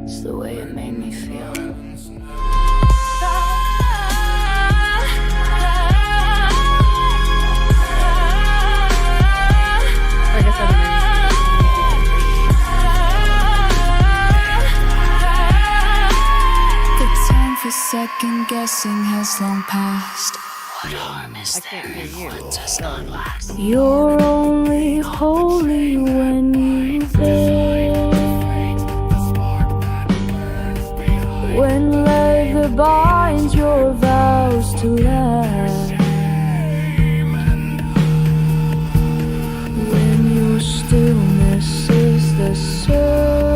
It's the way it made me feel. Second guessing has long passed. What harm is there in what does not last? You're only holy when you fail. When leather binds your vows to last. When your stillness is the sermon.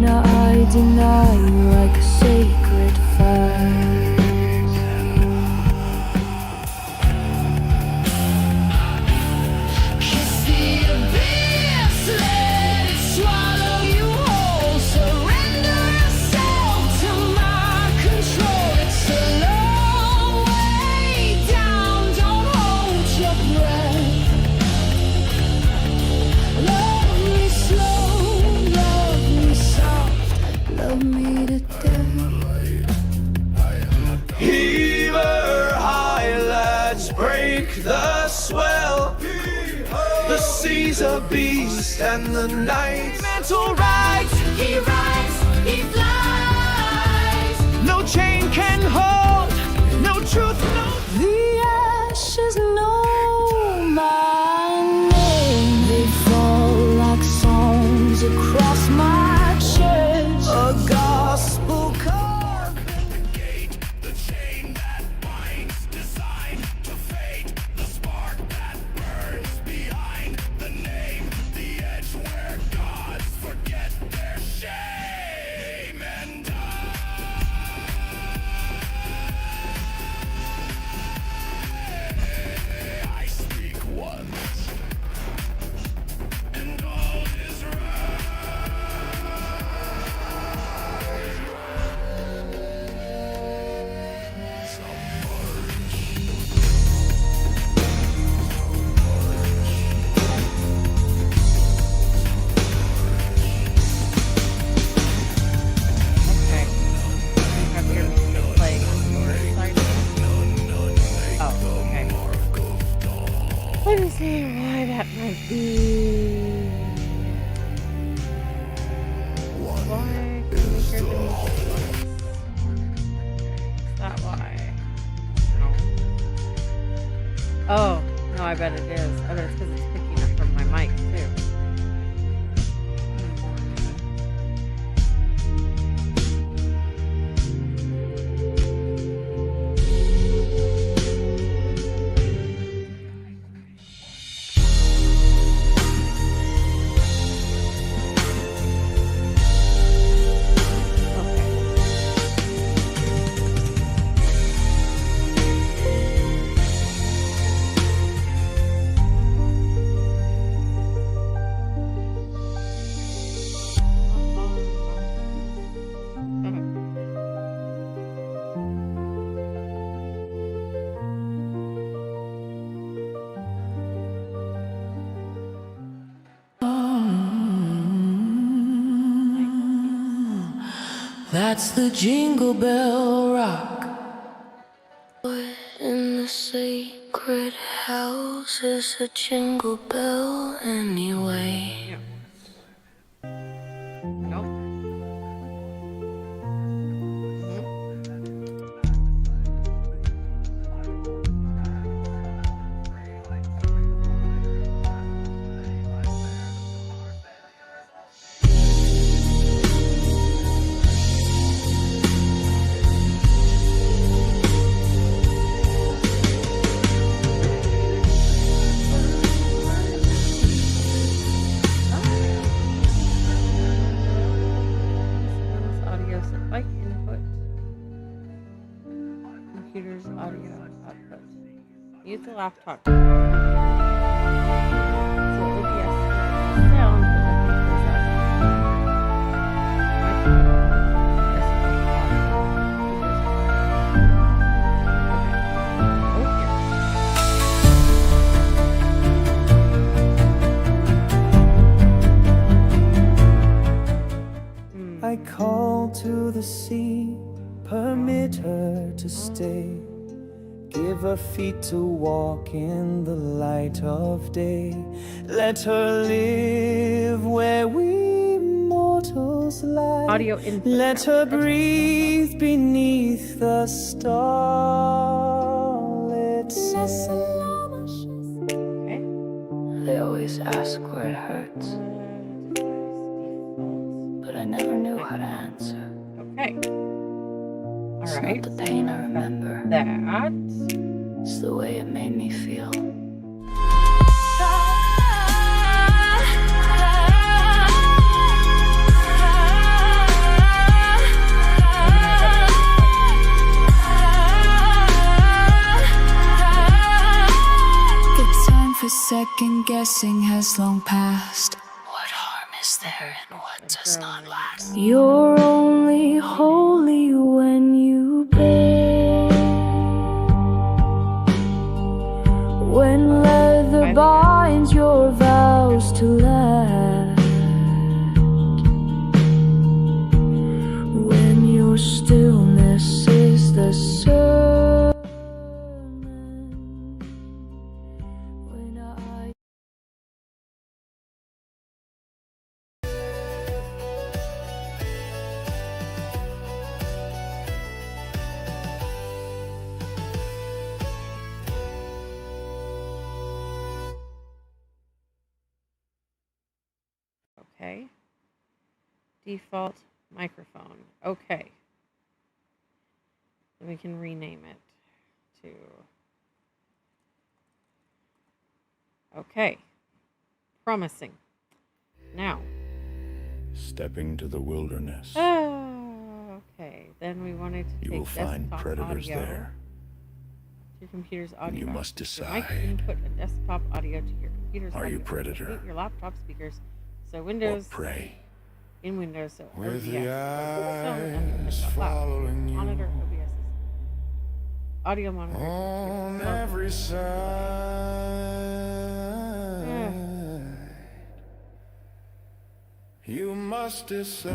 I deny you like a sacred fire. Kiss the abyss, let it swallow you whole. Surrender yourself to my control. It's a long way down, don't hold your breath. Love me slow, love me soft, love me to death. Heave her high, let's break the swell. The sea's a beast and the night's mental rides. He rides, he flies. No chain can hold, no truth, no. The ashes know my name. They fall like songs across my chest. A gospel code. Let me see why that might be. Why can we hear the Is that why? No. Oh, no, I bet it is. I bet it's because it's picking up from my mic too. That's the Jingle Bell Rock. In the sacred house is a jingle bell anyway. Nope. Computer's audio output. Use the laptop. So OBS sound, but I think there's that. the sea, permit her to stay. Give her feet to walk in the light of day. Let her live where we mortals lie. Audio input. Let her breathe beneath the starlit sky. Okay. They always ask where it hurts, but I never knew how to answer. Okay. All It's right. not the pain I remember, That. it's the way it made me feel. The time for second guessing has long passed. What harm is there in what does not last? You're only holy when you bear. When leather binds your vows to last. When your stillness is the sermon. When I Okay. Default microphone. Okay. Then we can rename it to. Okay. Promising. Now. Stepping to the wilderness. Okay. Then we wanted to You take will find desktop predators audio. there. Your computer's audio. You must Your mic decide. input a desktop audio to your computer's Are audio. you predator? Mute your laptop speakers. So Or Windows prey. in Windows. So With the OBS. eyes following you Monitor OBS. Audio monitor. on every side. You must decide,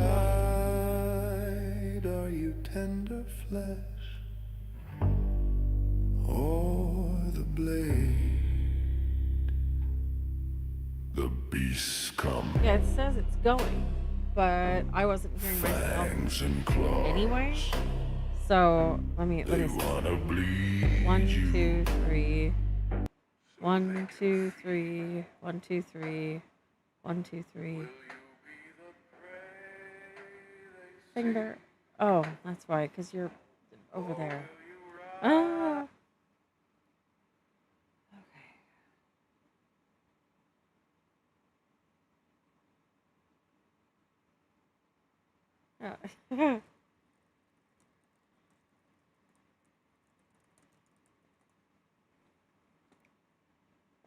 are you tender flesh or the blade? The beasts come, Yeah, it says it's going, but I wasn't hearing myself fangs and claws. anyway. So let me They see. wanna bleed 1, you. 2, 3. 1, 2, 3. 1, 2, 3. 1, 2, 3. Finger. Oh, that's why, because you're over there. Ah. Okay.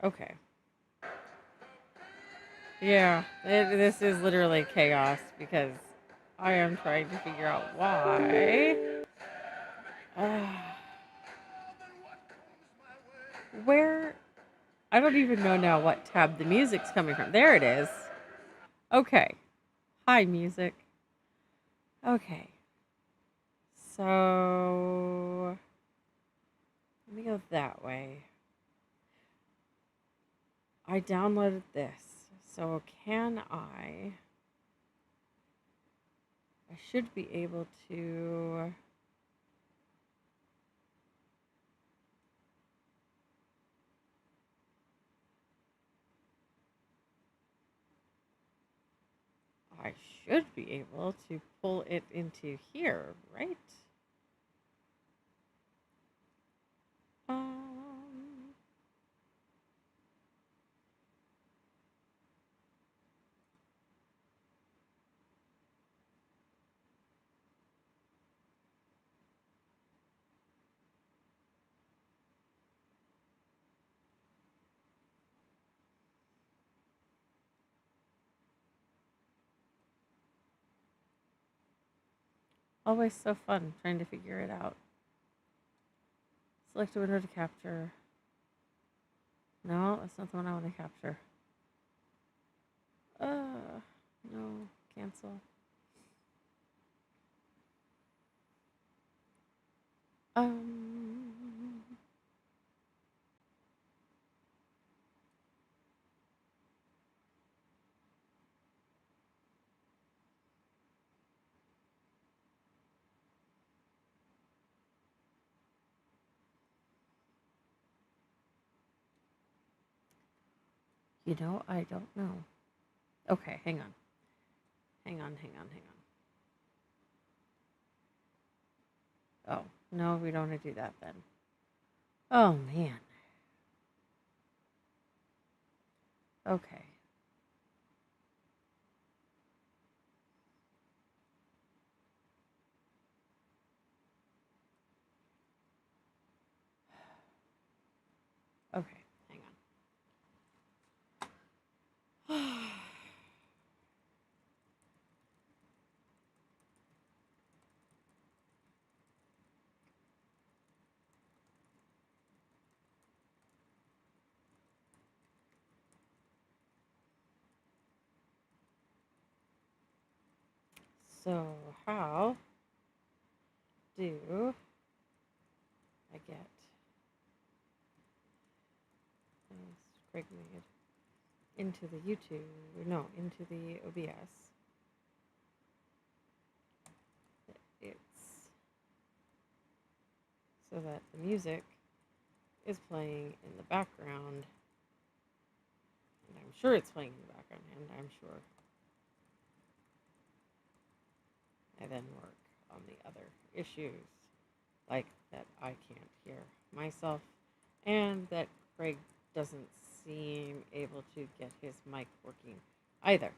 Okay. Yeah, this is literally chaos because I am trying to figure out why. Where? I don't even know now what tab the music's coming from. There it is. Okay. Hi, music. Okay. So let me go that way. I downloaded this. So can I should be able to I should be able to pull it into here, right? Um, Always so fun trying to figure it out. Select a window to capture. No, that's not the one I want to capture. No, cancel. Um, I don't know. Okay, hang on. Hang on, hang on, hang on. Oh, no, we don't want to do that then. Oh, man. Okay. Okay, hang on. So, how do I get Craig made into the YouTube? No, into the OBS. It's so that the music is playing in the background. And I'm sure it's playing in the background, and I'm sure I then work on the other issues, like that I can't hear myself, and that Craig doesn't seem able to get his mic working either.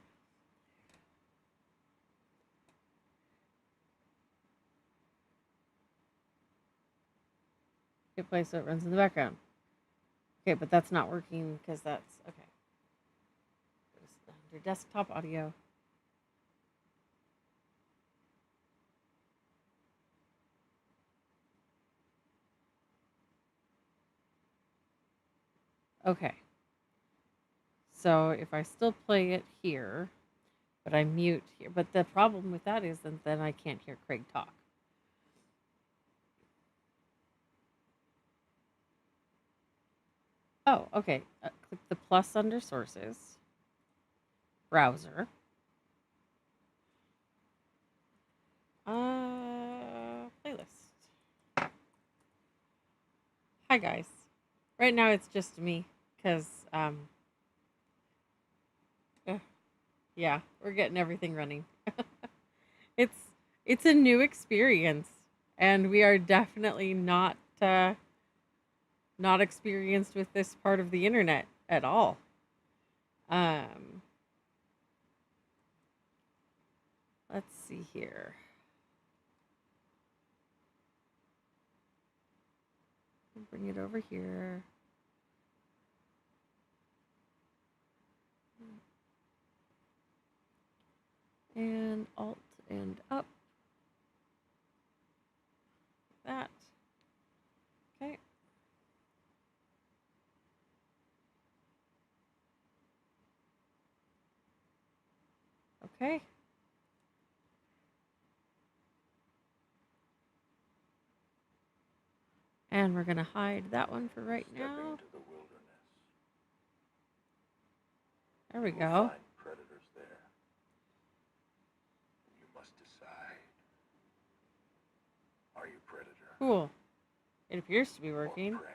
It plays so it runs in the background. Okay, but that's not working because that's okay. Under desktop audio. Okay. So if I still play it here, but I mute here, but the problem with that is that then I can't hear Craig talk. Oh, okay. Click the plus under sources, browser. Playlist. Hi guys. Right now it's just me because yeah, we're getting everything running. it's it's a new experience, and we are definitely not experienced with this part of the internet at all. Um, let's see here. Bring it over here. And Alt and up. That. Okay. Okay. And we're going to hide that one for right now. Into the wilderness. There we You will go. find predators there. You must decide. Are you predator Cool. It appears to be or working. prey?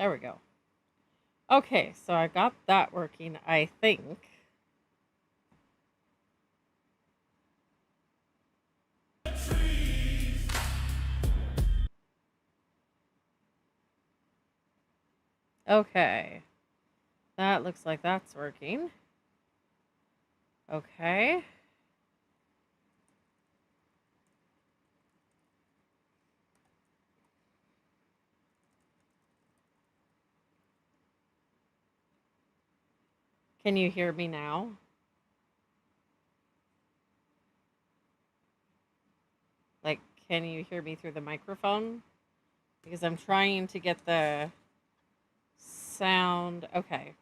There we go. Okay, so I got that working, I think. Okay. That looks like that's working. Okay. Can you hear me now? Like, can you hear me through the microphone? Because I'm trying to get the sound. Okay.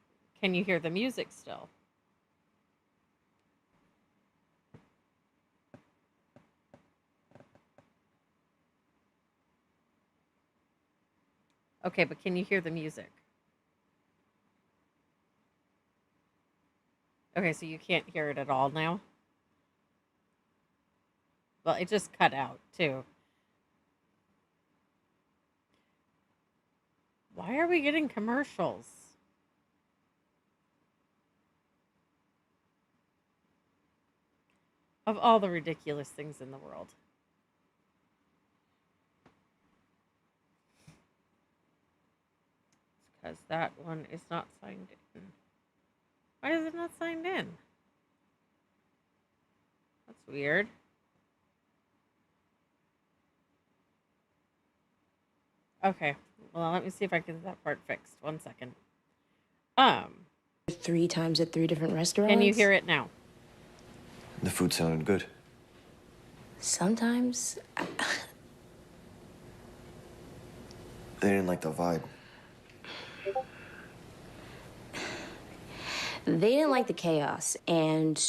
Can you hear the music still? Okay, but can you hear the music? Okay, so you can't hear it at all now? Well, it just cut out, too. Why are we getting commercials? Of all the ridiculous things in the world. Because that one is not signed in. Why is it not signed in? That's weird. Okay. Well, let me see if I can get that part fixed. 1 second. 3 times at 3 different restaurants. Can you hear it now? The food sounded good. Sometimes. They didn't like the vibe. They didn't like the chaos. And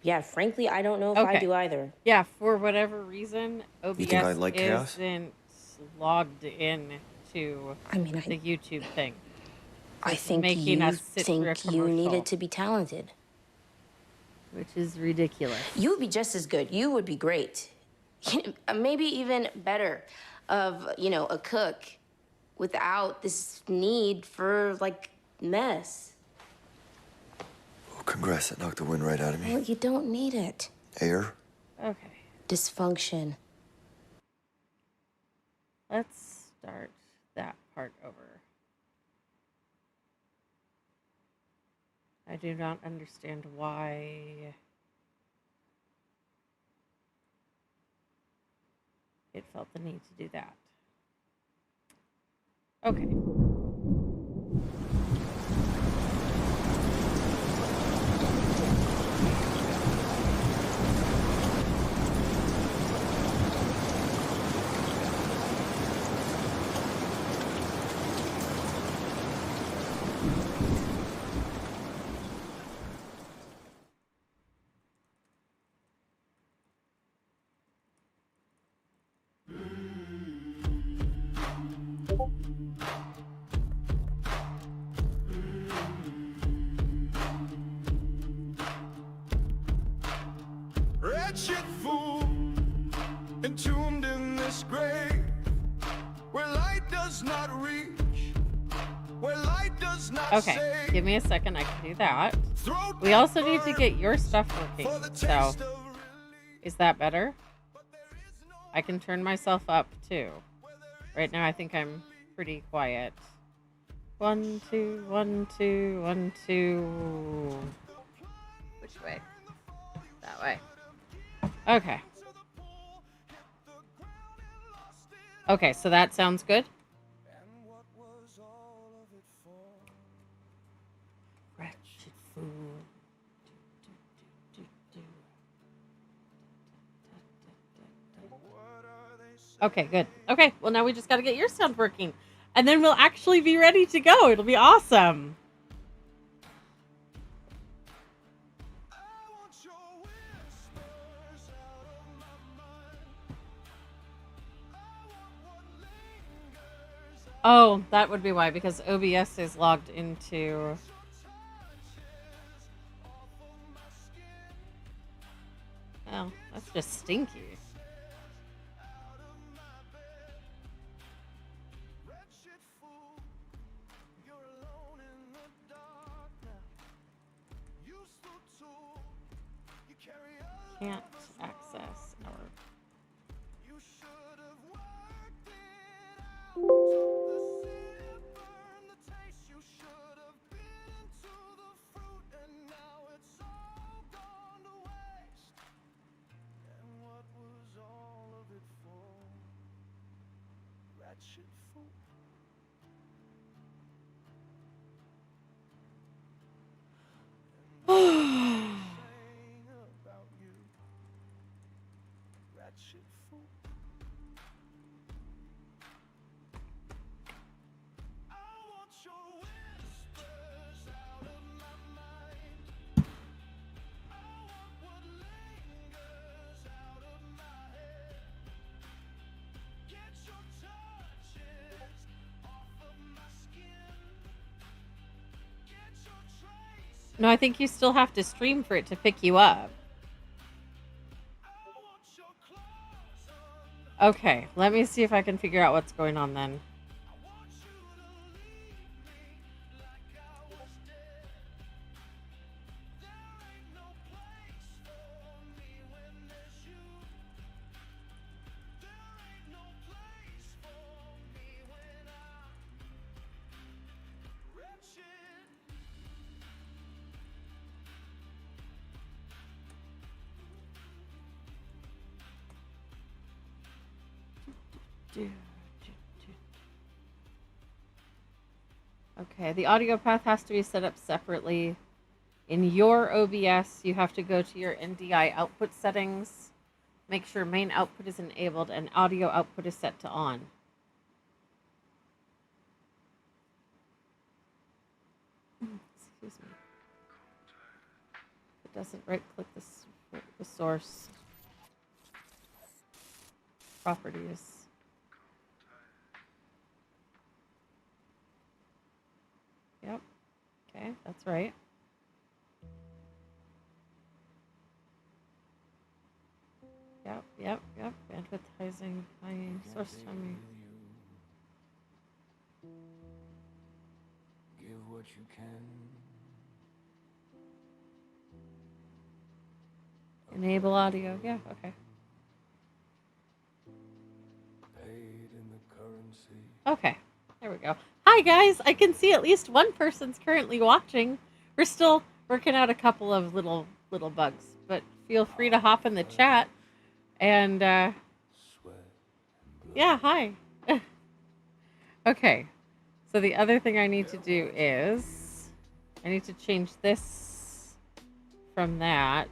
yeah, frankly, I don't know if I Okay. do either. Yeah, for whatever reason, OBS You think I like chaos? isn't logged in to I mean, the YouTube thing. I think making you us sit through a think you commercial. needed to be talented. Which is ridiculous. You would be just as good. You would be great. Maybe even better of, a cook without this need for, mess. Oh, congrats, that knocked the wind right out of me. Well, you don't need it. Air? Okay. Dysfunction. Let's start that part over. I do not understand why it felt the need to do that. Okay. Wretched fool, entombed in this grave, where light does not reach, where light does not Okay, save. give me a second. I can do that. Throat We also need to burn get your stuff working. for the So, taste of relief, is that better? but there is no I can turn myself up too. Right now, I think I'm pretty quiet. 1, 2, 1, 2, 1, 2. Which way? That way. Okay. Okay, so that sounds good. And what was all of it for? Wretched fool. What are they saying? Okay, good. Okay, well now we just got to get your sound working. And then we'll actually be ready to go. It'll be awesome. I want your whispers out of my mind. I want what lingers out Oh, that would be why, because OBS is logged into... off of my skin, Oh, that's just stinky. out of my bed. Wretched fool, can't access our. You should have worked it out. Took the sip, burned the taste. You should have bit into the fruit, and now it's all gone to waste. And what was all of it for? Wretched fool. Saying about you, wretched fool. I want your whispers out of my mind. I want what lingers out of my head. Get your touches off of my skin. Get your traces. No, I think you still have to stream for it to pick you up. I want your claws on. Okay, let me see if I can figure out what's going on then. I want you to leave me like I was dead. There ain't no place for me when there's you. There ain't no place for me when I'm wretched. Okay, the audio path has to be set up separately. In your OBS, you have to go to your NDI output settings. Make sure main output is enabled and audio output is set to on. Excuse me. It doesn't right-click the source properties. Yep. Okay, that's right. Yep. Advertising, buying, source timing. Give what you can. Enable audio. Yeah, okay. Paid in the currency. Okay, there we go. Hi guys, I can see at least one person's currently watching. We're still working out a couple of little bugs, but feel free to hop in the chat. And yeah, hi. Okay, so the other thing I need to do is I need to change this from that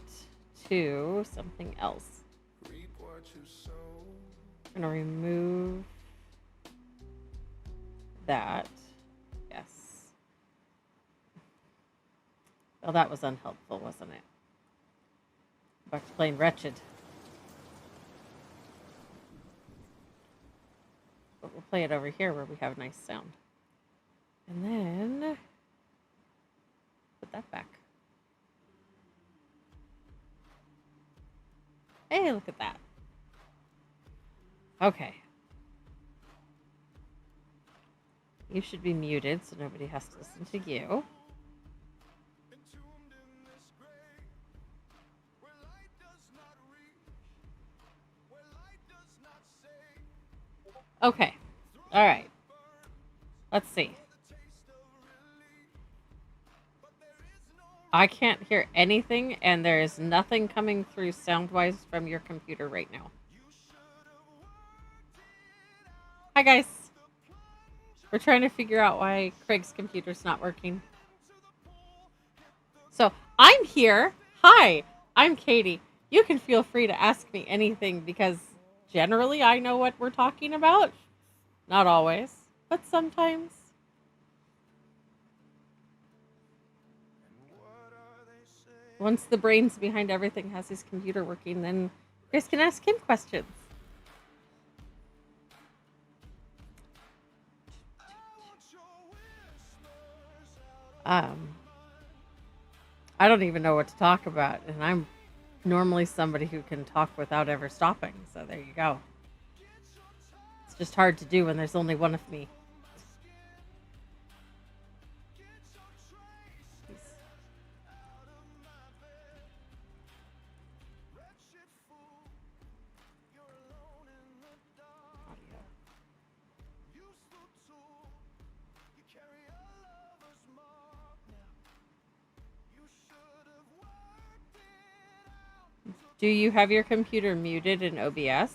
to something else. Reap what you sow. I'm gonna remove that. Yes. Well, that was unhelpful, wasn't it? Back to playing Wretched. But we'll play it over here where we have nice sound. And then put that back. Hey, look at that. Okay. You should be muted so nobody has to listen to you. Entombed in this grave, where light does not reach, where light does not save. Okay. All right. Let's see. The taste of relief, but there is no. I can't hear anything, and there is nothing coming through sound-wise from your computer right now. You should have worked it out. Hi, guys. We're trying to figure out why Craig's computer's not working. So, I'm here. Hi, I'm Katie. You can feel free to ask me anything because generally I know what we're talking about. Not always, but sometimes. Once the brains behind everything has his computer working, then Chris can ask him questions. I don't even know what to talk about, and I'm normally somebody who can talk without ever stopping, so there you go. It's just hard to do when there's only one of me. Do you have your computer muted in OBS?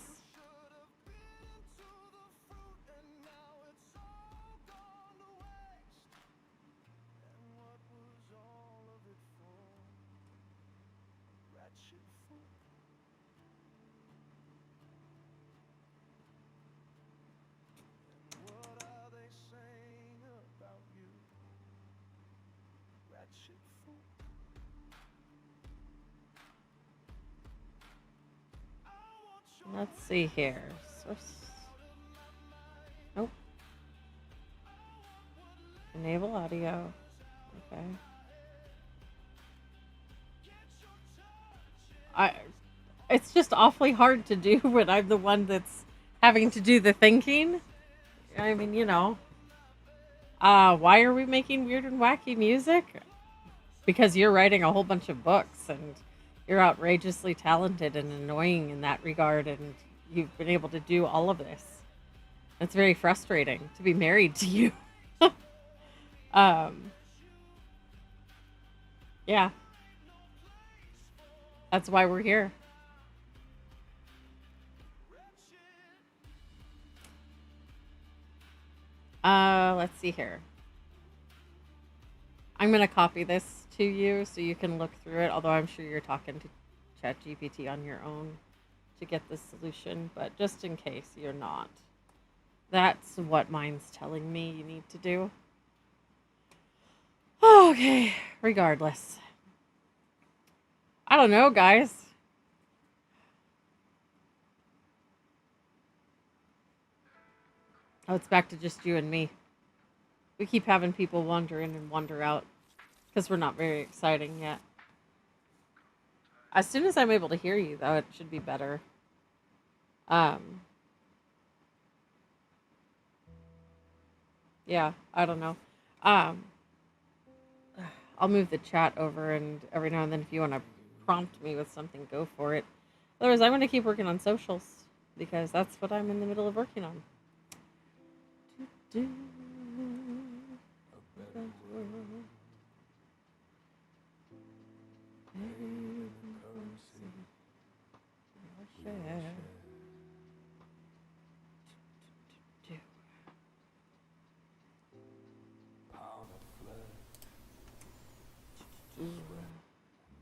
Let's see here. Source. Nope. Enable audio. Okay. It's just awfully hard to do when I'm the one that's having to do the thinking. I mean, you know. Why are we making weird and wacky music? Because you're writing a whole bunch of books and you're outrageously talented and annoying in that regard, and you've been able to do all of this. It's very frustrating to be married to you. Yeah. That's why we're here. Let's see here. I'm going to copy this to you so you can look through it, although I'm sure you're talking to ChatGPT on your own to get the solution, but just in case you're not. That's what mine's telling me you need to do. Okay, regardless. I don't know, guys. Oh, it's back to just you and me. We keep having people wander in and wander out because we're not very exciting yet. As soon as I'm able to hear you, though, it should be better. Yeah, I don't know. I'll move the chat over, and every now and then if you want to prompt me with something, go for it. Otherwise, I'm going to keep working on socials because that's what I'm in the middle of working on.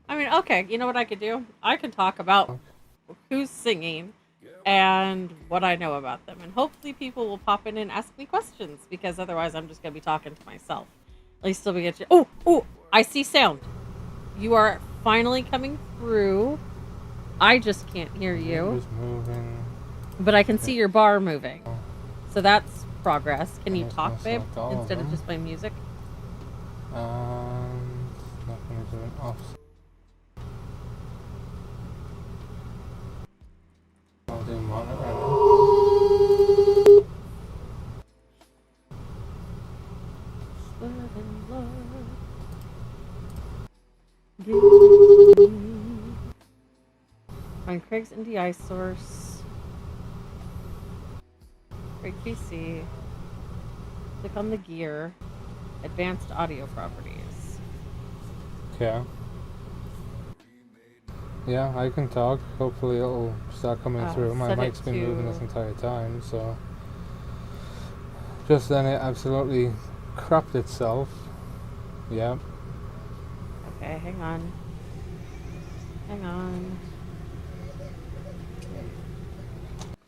I mean, okay, you know what I could do? I could talk about who's singing and what I know about them. And hopefully people will pop in and ask me questions, because otherwise I'm just going to be talking to myself. At least till we get you. Oh, I see sound. You are finally coming through. I just can't hear you. Just moving. But I can see your bar moving. So that's progress. Can you Almost talk, babe, select all of instead of them. just play music? Not gonna do an offset. I'll do monitor right now. Find Craig's NDI source. Craig PC. Click on the gear. Advanced audio properties. Okay. Yeah, I can talk. Hopefully it'll start coming through. My set it mic's been moving this to- entire time, so... Just then it absolutely crapped itself. Yeah. Okay, hang on. Hang on.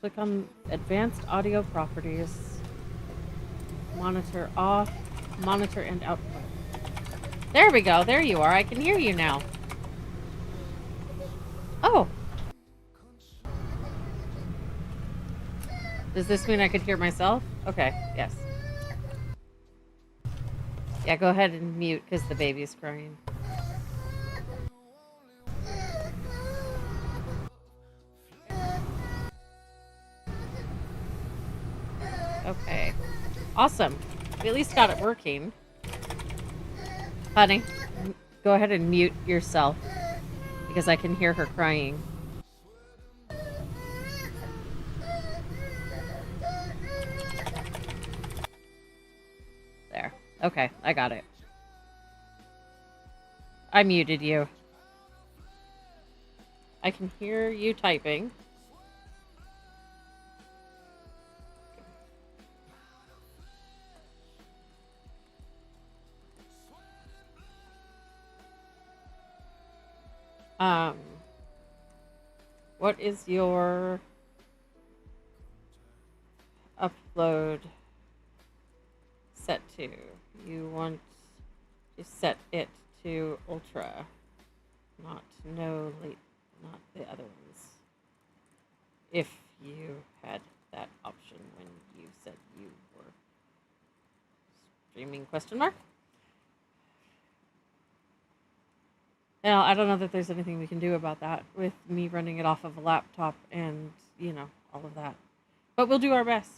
Click on advanced audio properties. Monitor off. Monitor and output. There we go. There you are. I can hear you now. Oh. Does this mean I could hear myself? Okay, yes. Yeah, go ahead and mute because the baby's crying. Okay. Awesome. We at least got it working. Honey, go ahead and mute yourself because I can hear her crying. There. Okay, I got it. I muted you. I can hear you typing. What is your upload set to? You want to set it to ultra, not not the other ones. If you had that option when you said you were streaming, question mark? Now, I don't know that there's anything we can do about that with me running it off of a laptop and, all of that. But we'll do our best.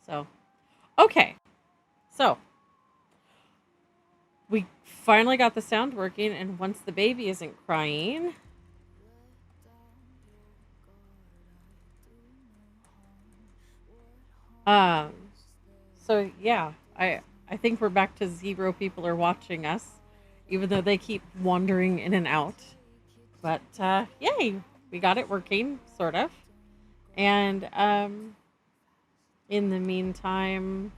So, okay. So, we finally got the sound working, and once the baby isn't crying, so yeah, I think we're back to 0 people are watching us, even though they keep wandering in and out. But yay, we got it working, sort of. And in the meantime,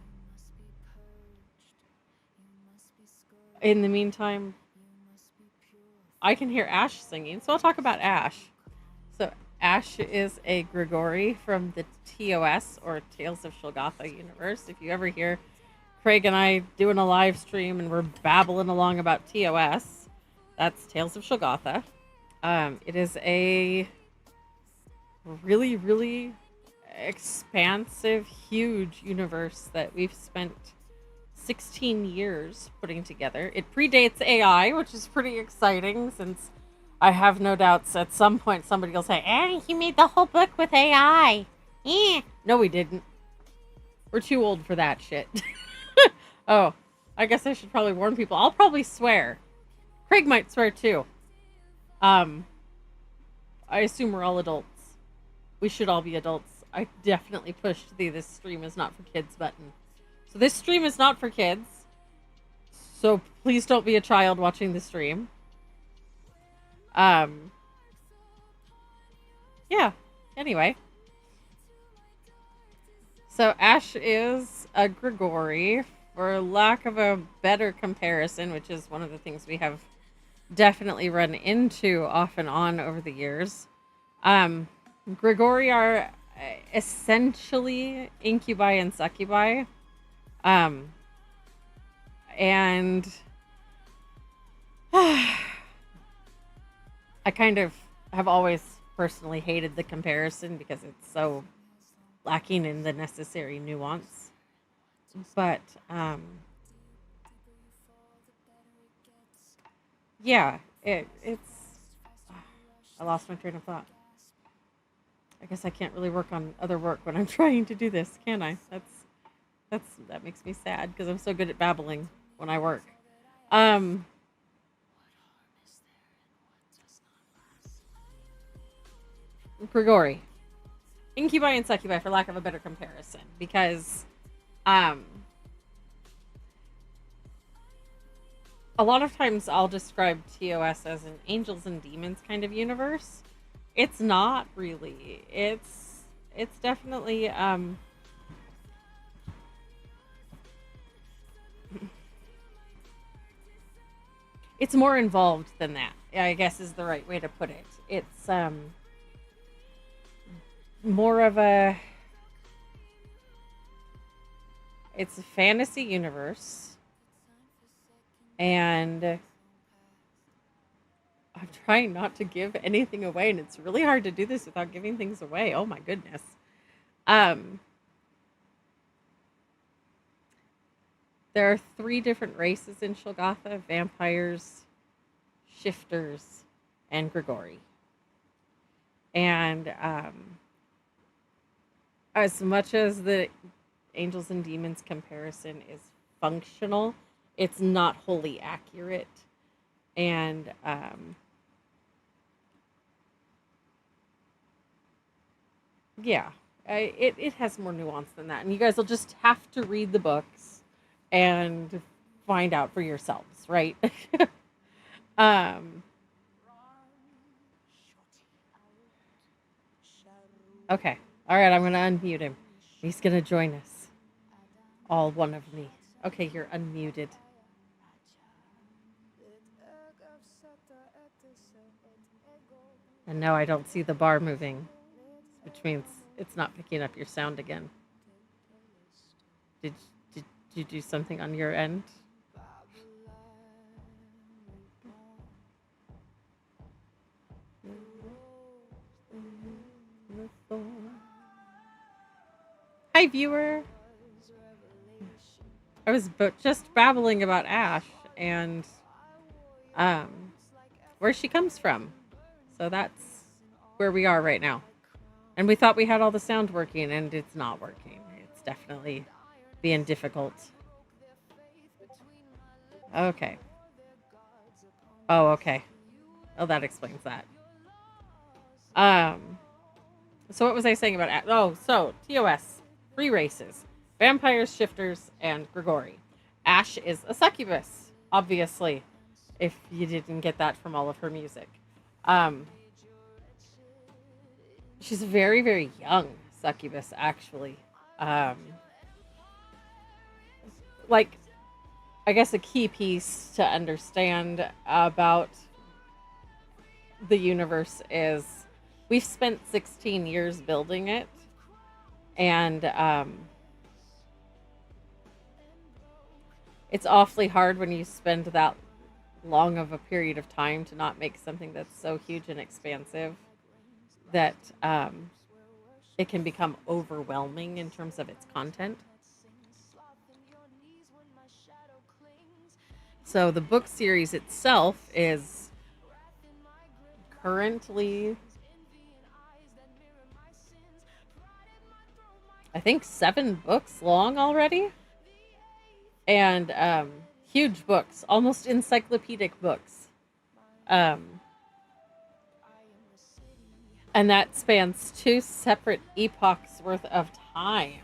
I can hear Ash singing, so I'll talk about Ash. So Ash is a Grigori from the TOS, or Tales of Shulgatha universe. If you ever hear Craig and I doing a live stream and we're babbling along about TOS, that's Tales of Shulgatha. It is a really, really expansive, huge universe that we've spent 16 years putting together. It predates AI, which is pretty exciting, since I have no doubts at some point somebody will say, he made the whole book with AI. No, we didn't. We're too old for that shit. Oh, I guess I should probably warn people. I'll probably swear. Craig might swear too. I assume we're all adults. We should all be adults. I definitely pushed the "this stream is not for kids" button. So this stream is not for kids. So please don't be a child watching the stream. Yeah. Anyway. So Ash is a Grigori, for lack of a better comparison, which is one of the things we have definitely run into off and on over the years. Grigori are essentially incubi and succubi. And I kind of have always personally hated the comparison because it's so lacking in the necessary nuance. But yeah, it's I lost my train of thought. I guess I can't really work on other work when I'm trying to do this, can I? That makes me sad because I'm so good at babbling when I work. Grigori. Incubi and succubi, for lack of a better comparison, because a lot of times I'll describe TOS as an angels and demons kind of universe. It's not really. It's definitely it's more involved than that, I guess is the right way to put it. It's more of a fantasy universe, and I'm trying not to give anything away, and it's really hard to do this without giving things away. Oh my goodness. There are 3 different races in Shulgatha: vampires, shifters, and Grigori. And as much as the angels and demons comparison is functional, it's not wholly accurate. And yeah, it has more nuance than that. And you guys will just have to read the books and find out for yourselves, right? Okay. All right, I'm going to unmute him. He's going to join us. All one of me. Okay, you're unmuted. And no, I don't see the bar moving, which means it's not picking up your sound again. Did, did you do something on your end? Hi, viewer. I was just babbling about Ash and where she comes from. So that's where we are right now. And we thought we had all the sound working, and it's not working. It's definitely being difficult. Okay. Oh, okay. Oh, that explains that. So what was I saying about? So TOS, 3 races: vampires, shifters, and Grigori. Ash is a succubus, obviously, if you didn't get that from all of her music. She's a very, very young succubus, actually. Like, I guess a key piece to understand about the universe is we've spent 16 years building it, and it's awfully hard when you spend that long of a period of time to not make something that's so huge and expansive that it can become overwhelming in terms of its content. So the book series itself is currently, I think, 7 books long already. And huge books, almost encyclopedic books. And that spans 2 separate epochs worth of time,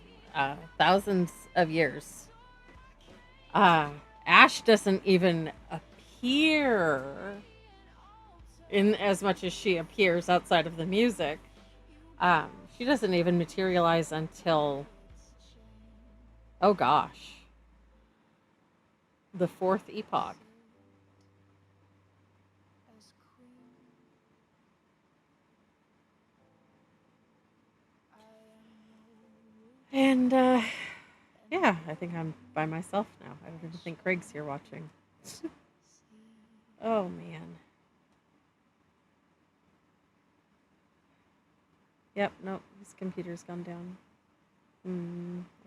thousands of years. Ash doesn't even appear in as much as she appears outside of the music. She doesn't even materialize until, oh gosh, the 4th epoch. And yeah, I think I'm by myself now. I don't even think Craig's here watching. Oh man. Yep, nope, his computer's gone down. I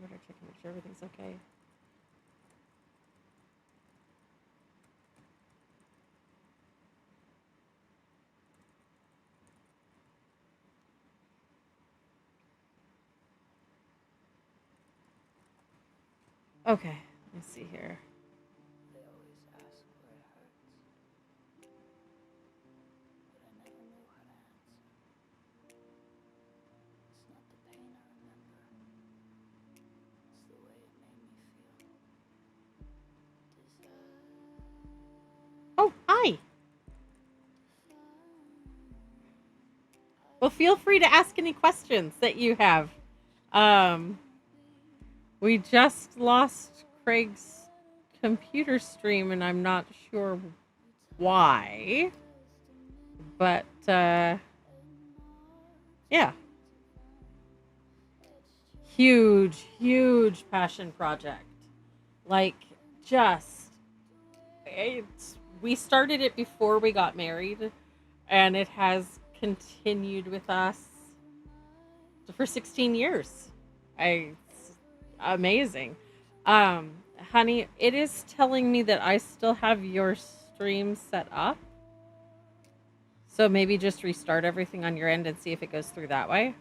better check and make sure everything's okay. Okay, let's see here. They always ask where it hurts, but I never knew how to answer. It's not the pain I remember, it's the way it made me feel. Oh, hi. Well, feel free to ask any questions that you have. We just lost Craig's computer stream, and I'm not sure why. But, yeah. Huge, huge passion project. Like, we started it before we got married, and it has continued with us for 16 years. It's amazing. Honey, it is telling me that I still have your stream set up. So maybe just restart everything on your end and see if it goes through that way.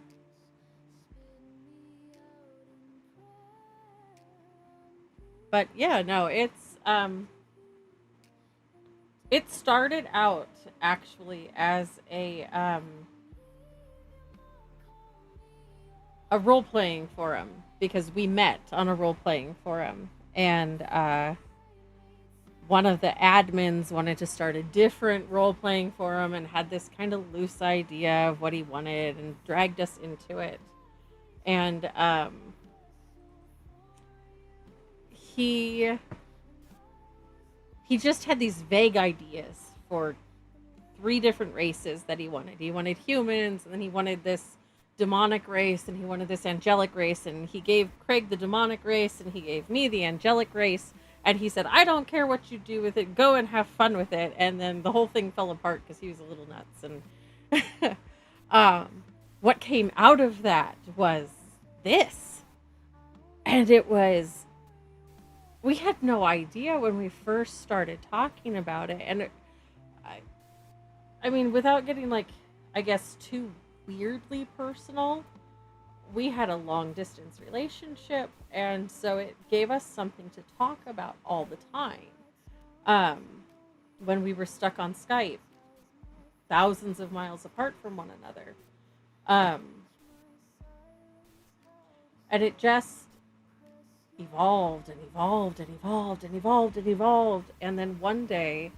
But yeah, no, it started out actually as a role-playing forum, because we met on a role-playing forum, and one of the admins wanted to start a different role playing forum and had this kind of loose idea of what he wanted and dragged us into it. And he just had these vague ideas for 3 different races that he wanted. He wanted humans, and then he wanted this demonic race, and he wanted this angelic race, and he gave Craig the demonic race, and he gave me the angelic race, and he said, I don't care what you do with it, go and have fun with it. And then the whole thing fell apart because he was a little nuts. And what came out of that was this. And it was, we had no idea when we first started talking about it. And I mean, without getting, like, I guess, too weirdly personal, we had a long distance relationship, and so it gave us something to talk about all the time. When we were stuck on Skype, thousands of miles apart from one another. And it just evolved and evolved and evolved and evolved and evolved. And then one day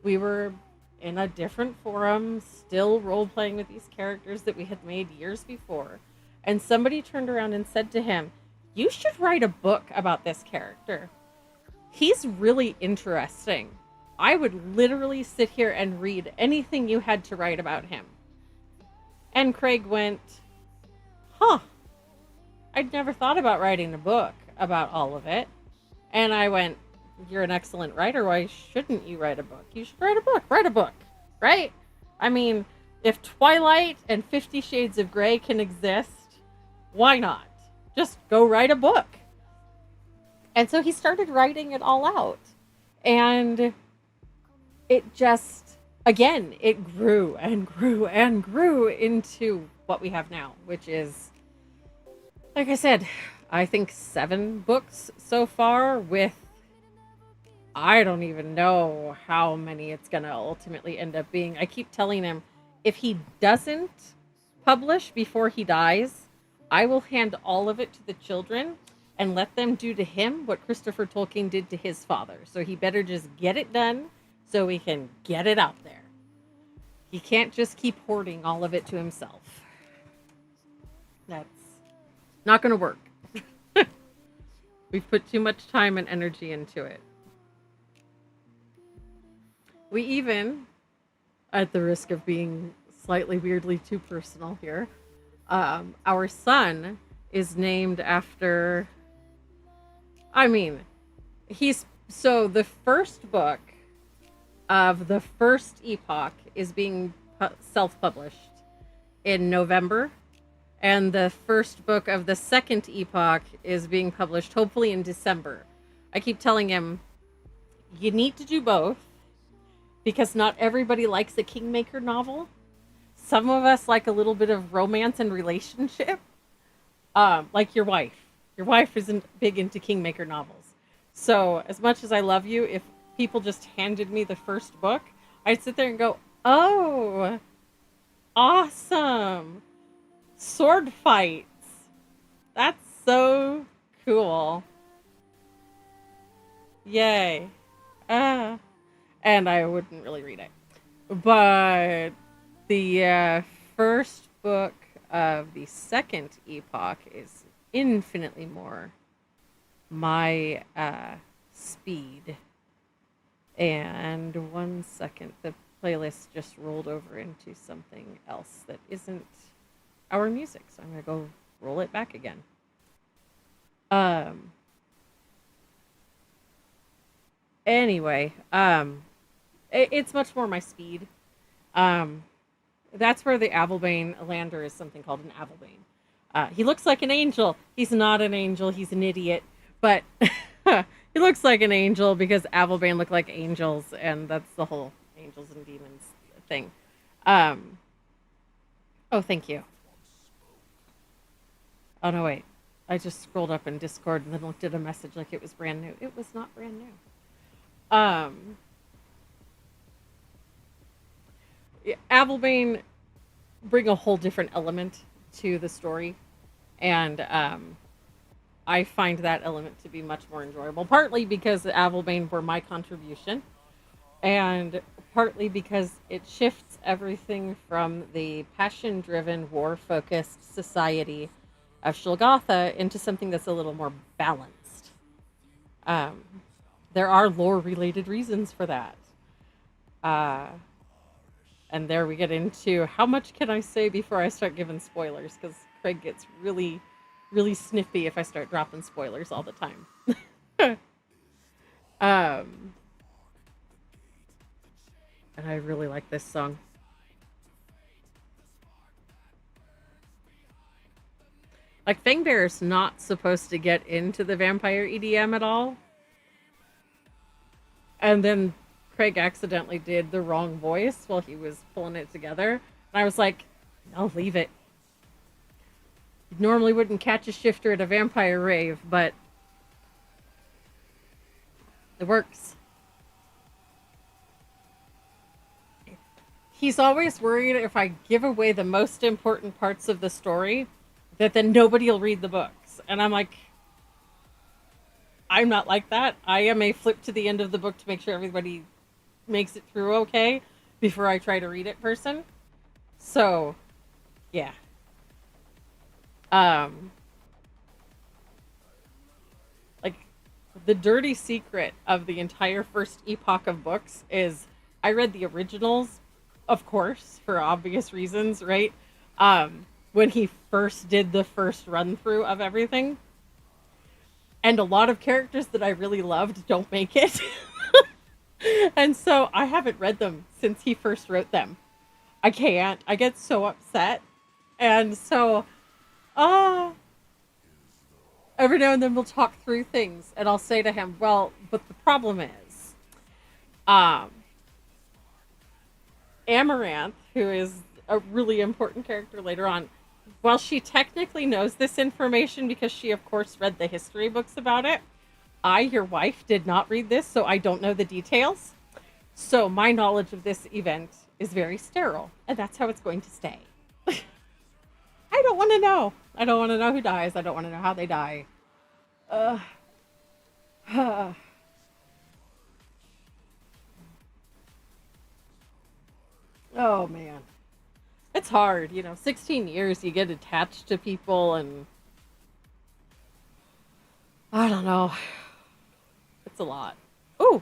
we were in a different forum, still role-playing with these characters that we had made years before. And somebody turned around and said to him, you should write a book about this character. He's really interesting. I would literally sit here and read anything you had to write about him. And Craig went, huh, I'd never thought about writing a book about all of it. And I went, you're an excellent writer. Why shouldn't you write a book? You should write a book. Write a book, right? I mean, if Twilight and 50 Shades of Grey can exist, why not? Just go write a book. And so he started writing it all out. And it just, again, it grew and grew and grew into what we have now, which is, like I said, I think 7 books so far, with I don't even know how many it's going to ultimately end up being. I keep telling him, if he doesn't publish before he dies, I will hand all of it to the children and let them do to him what Christopher Tolkien did to his father. So he better just get it done so we can get it out there. He can't just keep hoarding all of it to himself. That's not going to work. We've put too much time and energy into it. We even, at the risk of being slightly weirdly too personal here, our son is named after, so the first book of the first epoch is being self-published in November, and the first book of the second epoch is being published hopefully in December. I keep telling him, you need to do both, because not everybody likes a Kingmaker novel. Some of us like a little bit of romance and relationship. Like your wife. Your wife isn't big into Kingmaker novels. So as much as I love you, if people just handed me the first book, I'd sit there and go, oh, awesome. Sword fights. That's so cool. Yay. And I wouldn't really read it. But the first book of the second epoch is infinitely more my speed. And 1 second, the playlist just rolled over into something else that isn't our music. So I'm going to go roll it back again. Anyway, it's much more my speed. That's where the Avalbane Lander is something called an Avalbane. He looks like an angel. He's not an angel. He's an idiot. But he looks like an angel because Avalbane look like angels, and that's the whole angels and demons thing. Oh, thank you. Oh, no, wait. I just scrolled up in Discord and then looked at a message like it was brand new. It was not brand new. Avalbane bring a whole different element to the story, and I find that element to be much more enjoyable. Partly because Avalbane were my contribution, and partly because it shifts everything from the passion-driven, war-focused society of Shulgatha into something that's a little more balanced. Um, there are lore-related reasons for that. Uh, and there we get into how much can I say before I start giving spoilers, because Craig gets really, really snippy if I start dropping spoilers all the time. um, and I really like this song. Like, Fangbearer's not supposed to get into the vampire EDM at all. And then Craig accidentally did the wrong voice while he was pulling it together. And I was like, no, leave it. You normally wouldn't catch a shifter at a vampire rave, but it works. He's always worried if I give away the most important parts of the story, that then nobody will read the books. And I'm like, I'm not like that. I am a flip to the end of the book to make sure everybody makes it through okay before I try to read it person. So, yeah. Like, the dirty secret of the entire first epoch of books is I read the originals, of course, for obvious reasons, right? When he first did the first run through of everything. And a lot of characters that I really loved don't make it. And so I haven't read them since he first wrote them. I can't. I get so upset. And so, every now and then we'll talk through things. And I'll say to him, well, but the problem is, Amaranth, who is a really important character later on, while she technically knows this information because she, of course, read the history books about it, I, your wife, did not read this, so I don't know the details. So my knowledge of this event is very sterile, and that's how it's going to stay. I don't want to know. I don't want to know who dies. I don't want to know how they die. Oh, man. It's hard, 16 years, you get attached to people, and I don't know. It's a lot. Ooh.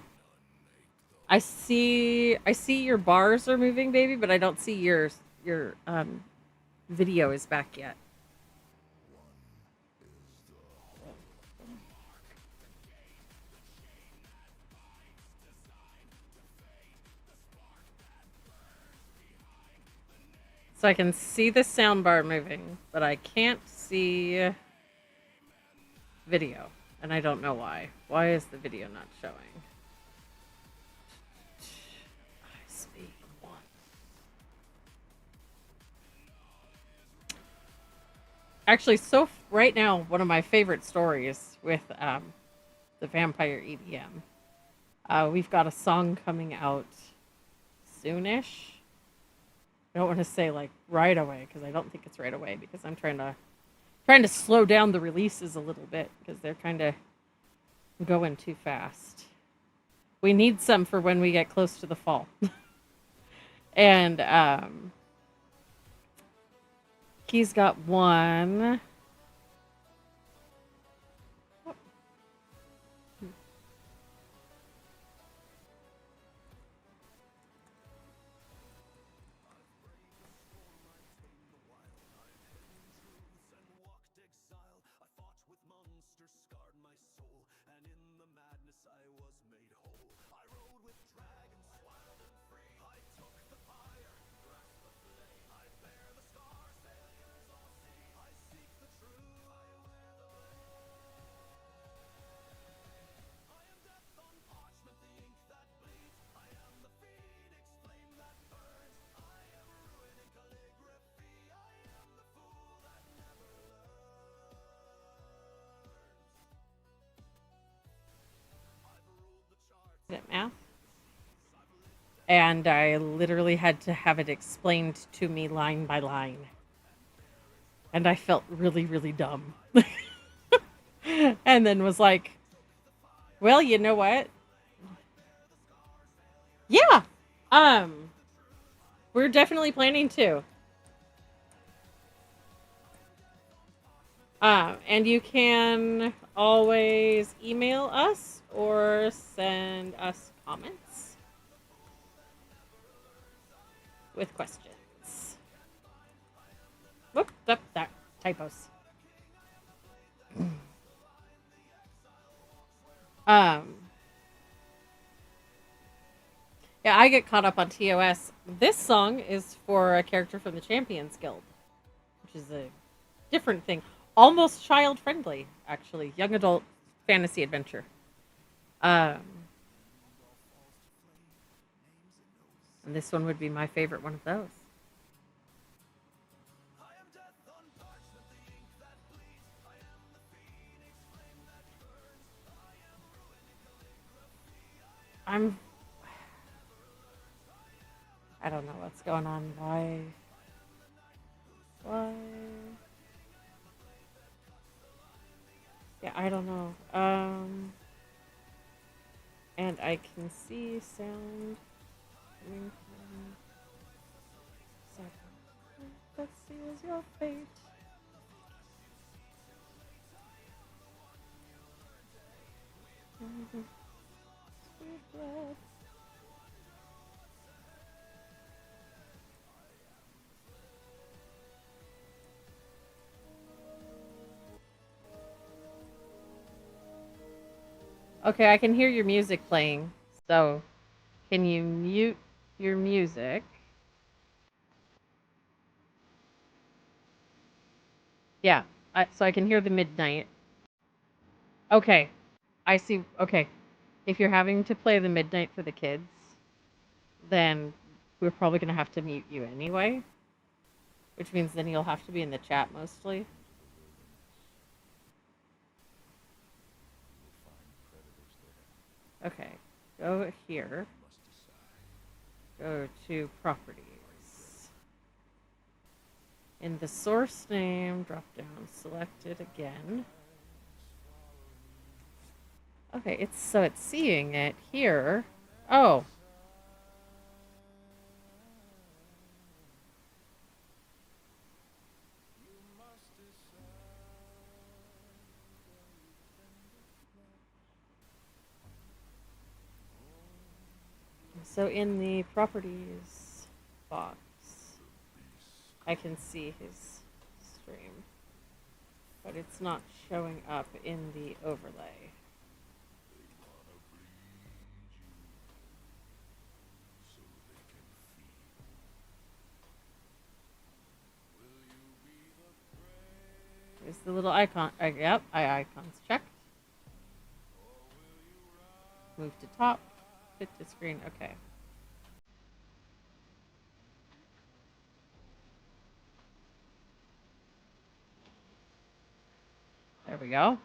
I see your bars are moving, baby, but I don't see your video is back yet. So I can see the soundbar moving, but I can't see video. And I don't know why. Why is the video not showing? I speak one. Actually, right now, one of my favorite stories with the vampire EDM. We've got a song coming out soonish. I don't want to say like right away because I don't think it's right away because I'm trying to slow down the releases a little bit because they're kind of going too fast. We need some for when we get close to the fall. And he's got one. At math, and I literally had to have it explained to me line by line, and I felt really, really dumb. and then was like, well, you know what? Yeah. We're definitely planning to. And you can always email us or send us comments with questions. Whoop, that typos. Um, yeah, I get caught up on TOS. This song is for a character from the Champions Guild, which is a different thing. Almost child friendly, actually. Young adult fantasy adventure. Um, and this one would be my favorite one of those. I don't know what's going on. Why? Yeah, I don't know. And I can see sound coming from second. Let's see, is your fate. Sweet breath. Okay, I can hear your music playing. So, can you mute your music? Yeah, so I can hear the midnight. Okay, I see. Okay, if you're having to play the midnight for the kids, then we're probably going to have to mute you anyway, which means then you'll have to be in the chat mostly. Okay, go here. Go to properties. In the source name, drop down, select it again. Okay, it's seeing it here. Oh. So in the properties box, I can see his stream, but it's not showing up in the overlay. There's the little icon. Yep, icons checked. Move to top. Fit to screen. Okay. There we go.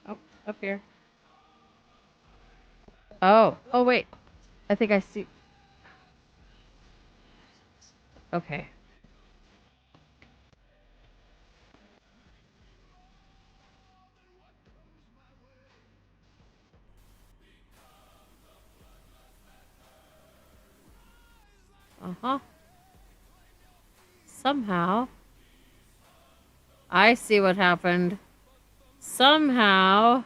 Oh, up here. Oh wait. I think I see. Okay. Uh-huh. Somehow. I see what happened. Somehow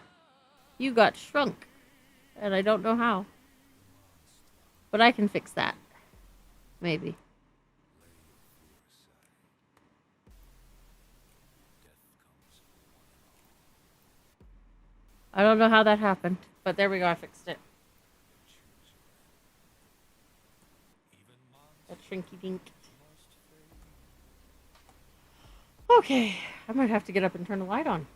you got shrunk. And I don't know how. But I can fix that. Maybe. I don't know how that happened. But there we go, I fixed it. That shrinky dink. Okay, I might have to get up and turn the light on.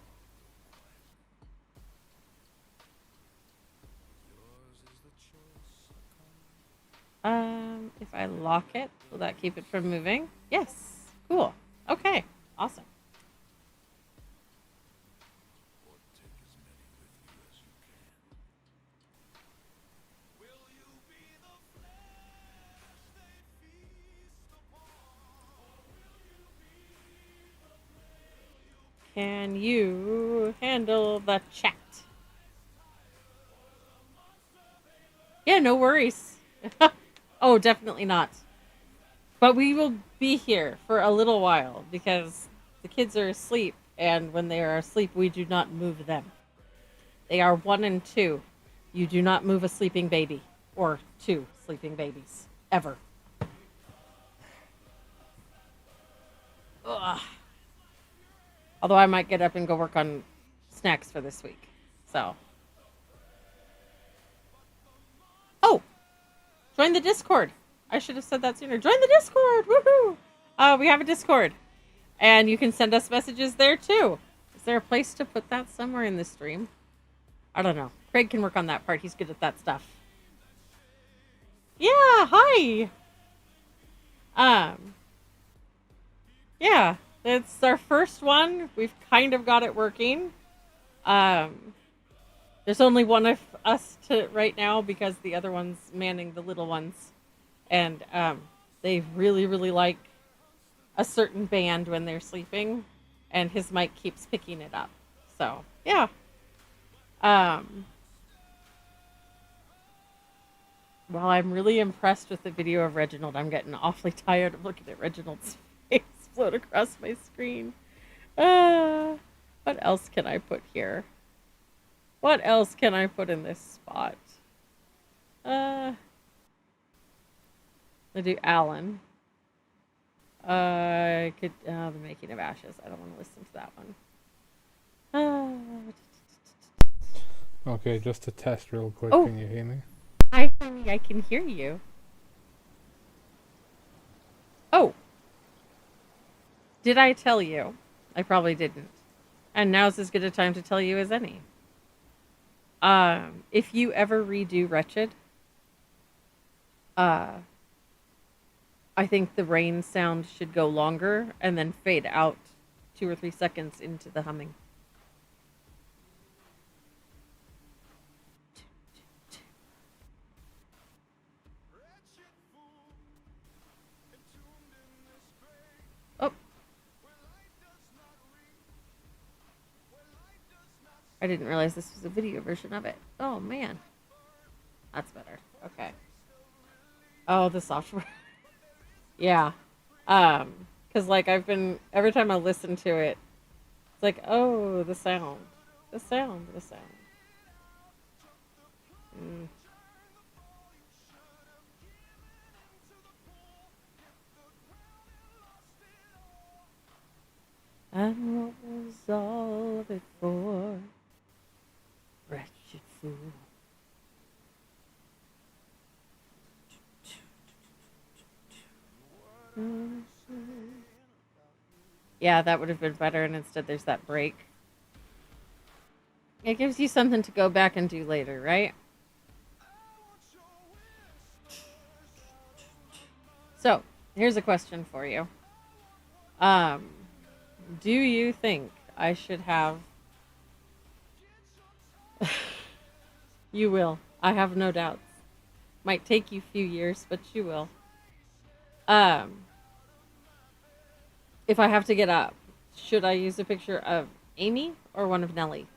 If I lock it, will that keep it from moving? Yes. Cool. Okay. Awesome. can you handle the chat? Yeah, no worries. Oh, definitely not. But we will be here for a little while because the kids are asleep, and when they are asleep, we do not move them. They are 1 and 2. You do not move a sleeping baby or 2 sleeping babies ever. Ugh. Although I might get up and go work on snacks for this week. So. Oh, join the Discord. I should have said that sooner. Join the Discord. Woohoo! We have a Discord. And you can send us messages there too. Is there a place to put that somewhere in the stream? I don't know. Craig can work on that part. He's good at that stuff. Yeah, hi. Yeah, it's our first one. We've kind of got it working. There's only one of us to right now because the other one's manning the little ones. And they really, really like a certain band when they're sleeping, and his mic keeps picking it up. So, yeah. While I'm really impressed with the video of Reginald, I'm getting awfully tired of looking at Reginald's face float across my screen. What else can I put here? What else can I put in this spot? I'll do Alan. I could, the Making of Ashes. I don't want to listen to that one. Okay, just to test real quick. Oh. Can you hear me? Hi, honey, I can hear you. Oh. Did I tell you? I probably didn't. And now's as good a time to tell you as any. If you ever redo Wretched, I think the rain sound should go longer and then fade out 2 or 3 seconds into the humming. Oh. I didn't realize this was a video version of it. Oh, man. That's better. Okay. Oh, the software. Yeah. Because, like, I've been, every time I listen to it, it's like, oh, the sound. The sound. The sound. And what was all of it for? Wretched fool. Yeah, that would have been better, and instead there's that break. It gives you something to go back and do later, right? So, here's a question for you. Do you think I should have... You will. I have no doubts. Might take you a few years, but you will. If I have to get up, should I use a picture of Amy or one of Nellie?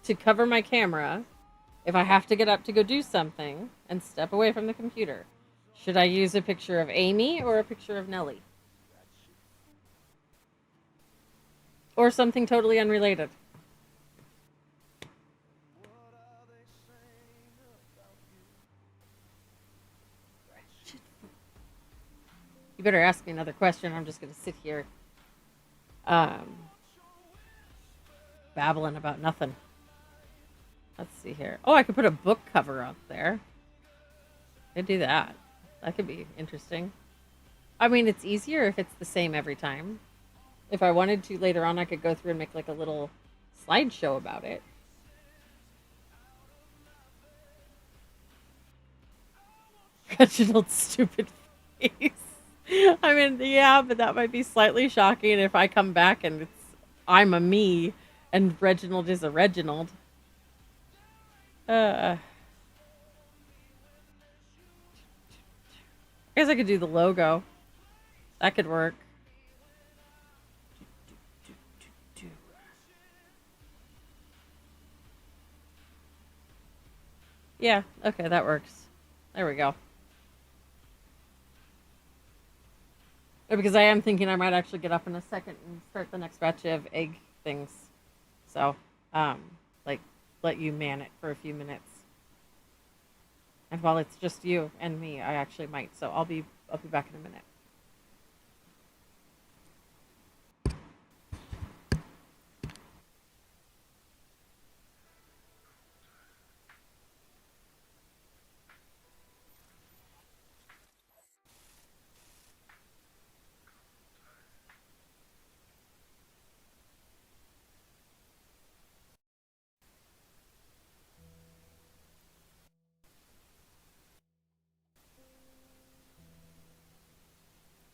To cover my camera, if I have to get up to go do something and step away from the computer, should I use a picture of Amy or a picture of Nellie? Or something totally unrelated? You better ask me another question. I'm just going to sit here babbling about nothing. Let's see here. Oh, I could put a book cover up there. I could do that. That could be interesting. I mean, it's easier if it's the same every time. If I wanted to later on, I could go through and make like a little slideshow about it. Reginald's stupid face. I mean, yeah, but that might be slightly shocking if I come back and I'm a me and Reginald is a Reginald. I guess I could do the logo. That could work. Yeah, okay, that works. There we go. Because I am thinking I might actually get up in a second and start the next batch of egg things. So, um, like, let you man it for a few minutes. And while it's just you and me, I actually might. So I'll be back in a minute.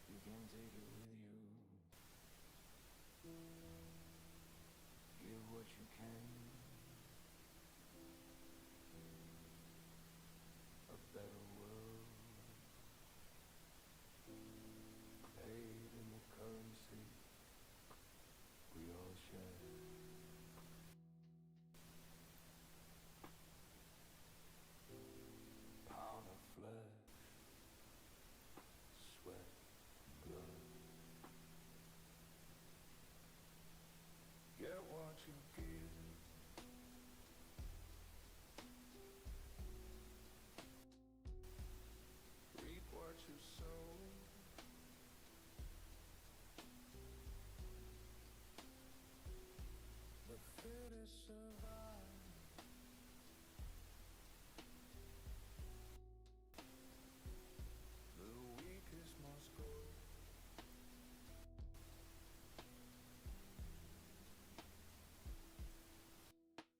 You can take it with you. Give what you can. A better world. Paid in the currency we all share. Pound of flesh, sweat, blood. Get what you give. Reap what you sow. The fittest survive. The weakest must go.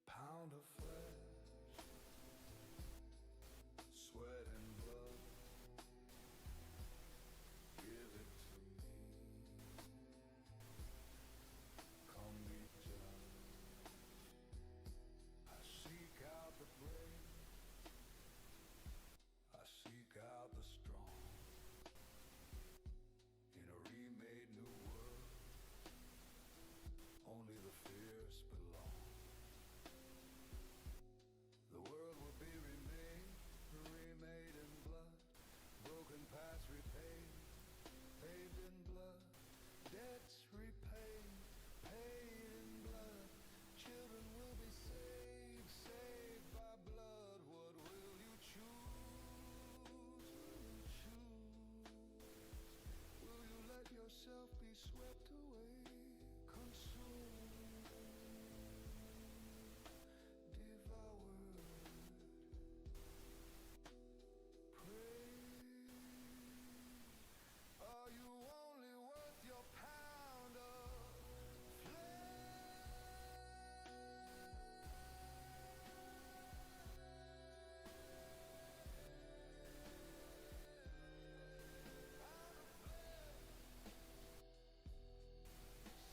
Pound of flesh, sweat and blood. Give it to me. Come be judged. I seek out the brave. I seek out the strong. In a remade new world, only the fierce belong. The world will be remade, remade in blood. Broken paths repaid, paved in blood. Debts repaid, paid in blood. Children will be saved, saved by blood. What will you choose? Will you choose? Will you let yourself be swept away, consumed, devoured, prayed? Are you only worth your pound of flesh?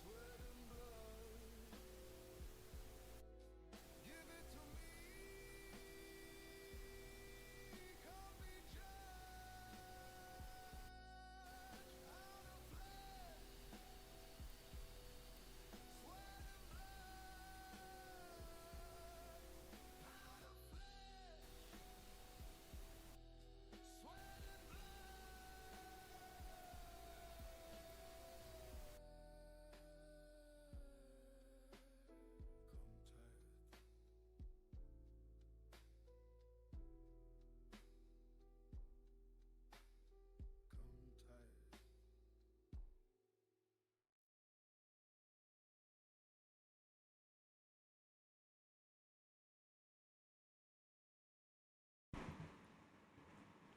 Sweat and blood. Give it to me. Come be judged. Pound of flesh. Sweat and blood. Pound of flesh. Sweat and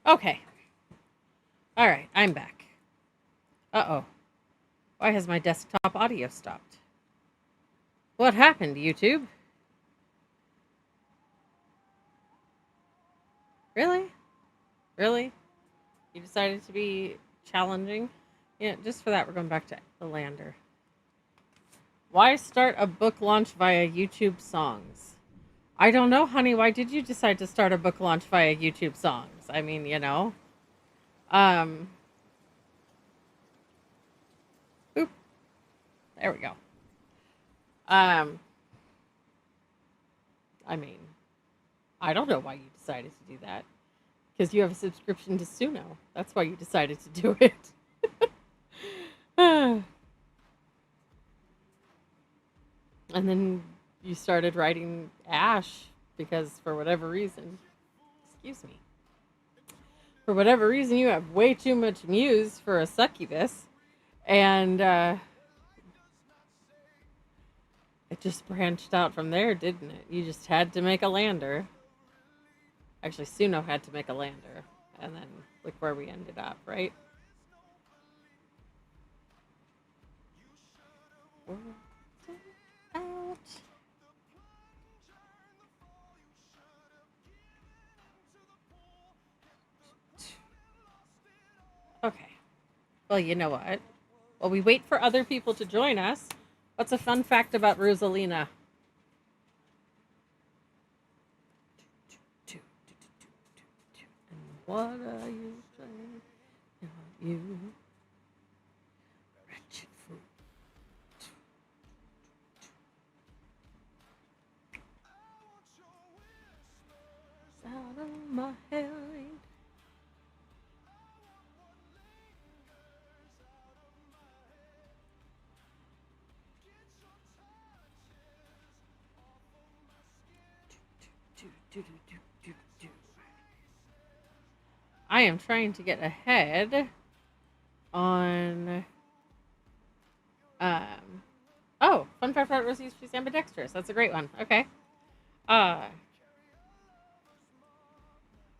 Okay. All right, I'm back. Uh-oh. Why has my desktop audio stopped? What happened, YouTube? Really? Really? You decided to be challenging. Yeah, just for that, we're going back to the lander. Why start a book launch via YouTube songs? I don't know, honey. Why did you decide to start a book launch via YouTube songs? I mean, you know. Oop. There we go. I mean, I don't know why you decided to do that. Because you have a subscription to Suno. That's why you decided to do it. And then you started writing Ash because for whatever reason, excuse me, for whatever reason you have way too much muse for a succubus, and it just branched out from there, didn't it? You just had to make a lander. Actually, Suno had to make a lander, and then look where we ended up, right? Out. Okay. Well, you know what? While we wait for other people to join us, what's a fun fact about Rosalina? And what are you saying? You wretched fool. Out of my head. I am trying to get ahead on oh, fun fact about Rosie, she's ambidextrous. That's a great one. Okay.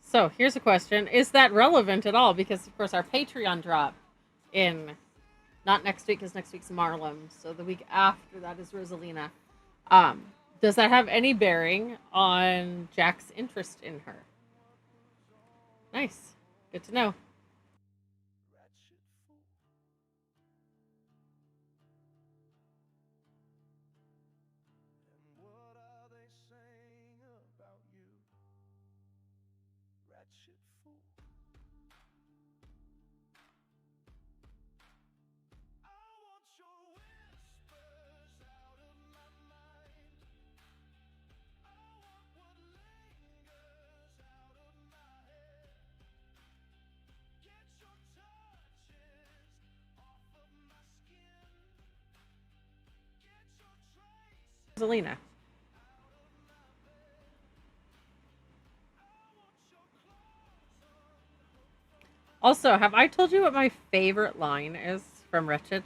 So here's a question. Is that relevant at all? Because of course our Patreon drop in not next week, because next week's Marlem. So the week after that is Rosalina. Does that have any bearing on Jack's interest in her? Nice. Good to know. And what are they saying about you? Wretched fool. I want your whispers out of my mind. I want what lingers out of my head. Get your touches off of my skin. Get your traces. Rosalina. Also, have I told you what my favorite line is from Wretched?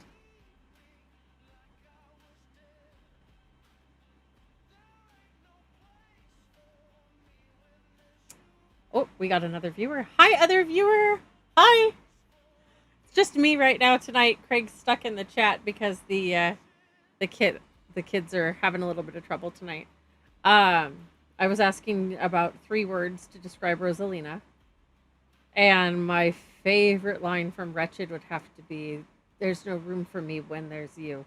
Oh, we got another viewer. Hi, other viewer. Hi. It's just me right now tonight. Craig's stuck in the chat because the kids are having a little bit of trouble tonight. I was asking about 3 words to describe Rosalina. And my favorite line from Wretched would have to be, "There's no room for me when there's you."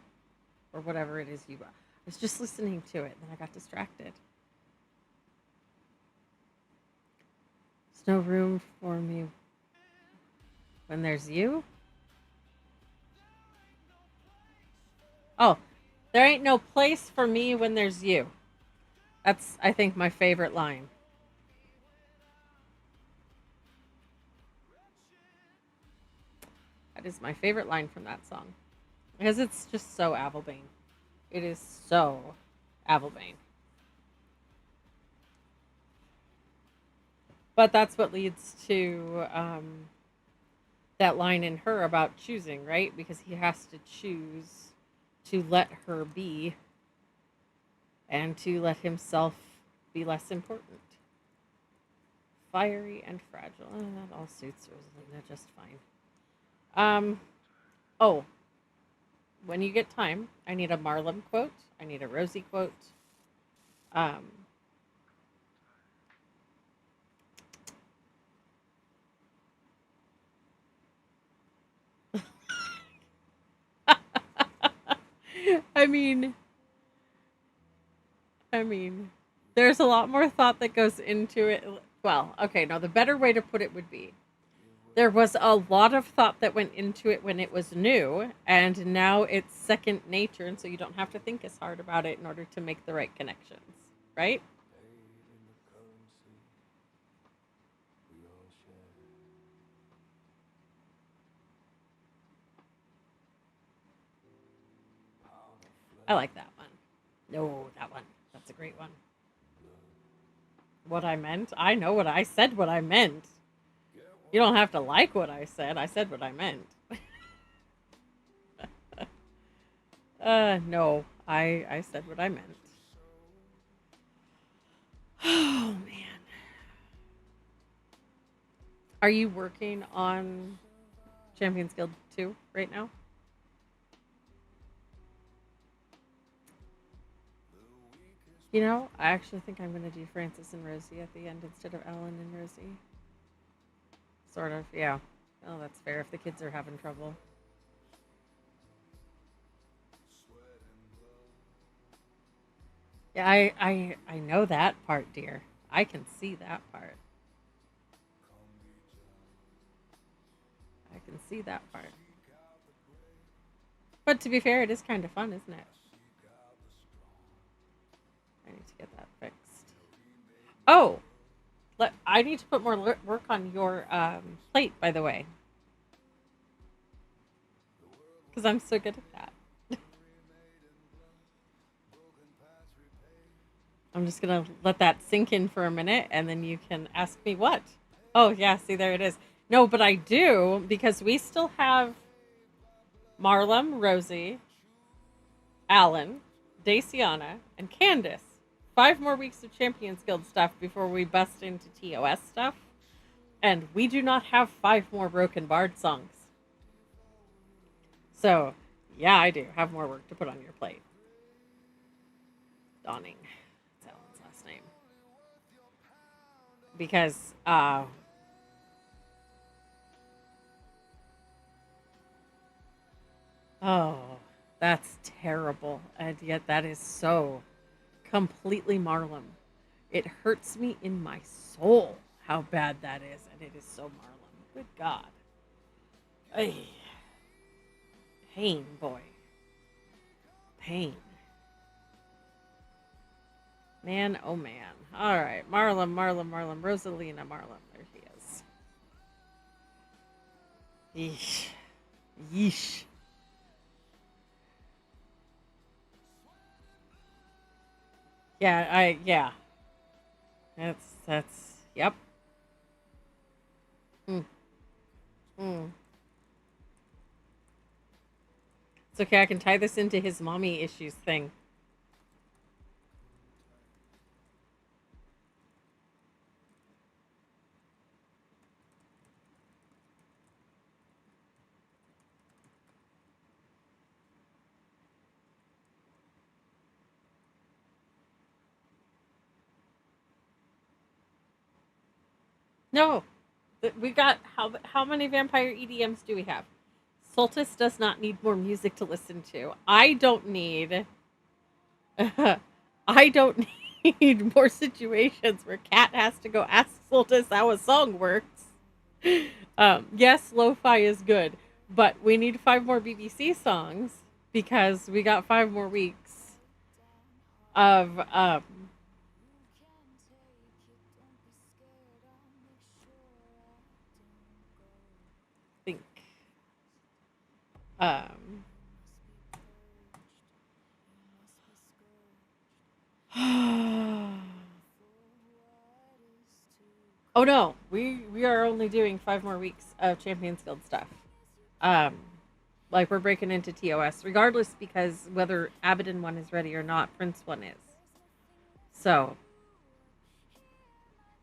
Or whatever it is you... I was just listening to it, and then I got distracted. There's no room for me when there's you? Oh, there ain't no place for me when there's you. That's, I think, my favorite line. That is my favorite line from that song. Because it's just so Avalbane. It is so Avalbane. But that's what leads to that line in Her about choosing, right? Because he has to choose to let her be and to let himself be less important. Fiery and fragile. Oh, that all suits Rosalina just fine. Oh, when you get time, I need a Marlem quote. I need a Rosie quote. I mean, there's a lot more thought that goes into it. Well, okay, no, the better way to put it would be there was a lot of thought that went into it when it was new, and now it's second nature, and so you don't have to think as hard about it in order to make the right connections, right? I like that one. No, that one. That's a great one. What I meant? I know what I said what I meant. You don't have to like what I said. I said what I meant. No. I said what I meant. Oh, man. Are you working on Champions Guild 2 right now? You know, I actually think I'm going to do Francis and Rosie at the end instead of Ellen and Rosie. Sort of, yeah. Oh, that's fair if the kids are having trouble. Yeah, I know that part, dear. I can see that part. I can see that part. But to be fair, it is kind of fun, isn't it? I need to get that fixed. Oh! I need to put more work on your plate, by the way. Because I'm so good at that. I'm just going to let that sink in for a minute, and then you can ask me what. Oh, yeah, see, there it is. No, but I do, because we still have Marlem, Rosie, Alan, Daciana, and Candace. 5 more weeks of Champions Guild stuff before we bust into TOS stuff. And we do not have 5 more Broken Bard songs. So, yeah, I do have more work to put on your plate. Dawning. That's Alan's last name. Because, oh, that's terrible. And yet that is so completely Marlem. It hurts me in my soul how bad that is. And it is so Marlem. Good God. Ay. Pain, boy. Pain. Man, oh man. All right. Marlem, Rosalina, Marlem. There he is. Yeesh. Yeesh. Yeah. Yep. Mm. It's okay, I can tie this into his mommy issues thing. No. We got how many vampire EDMs do we have? Soltis does not need more music to listen to. I don't need I don't need more situations where Kat has to go ask Soltis how a song works. Yes, lo-fi is good, but we need 5 more BBC songs because we got 5 more weeks of think um oh no, we are only doing 5 more weeks of Champions Guild stuff. Like we're breaking into TOS regardless because whether Abaddon 1 is ready or not, Prince 1 is. So,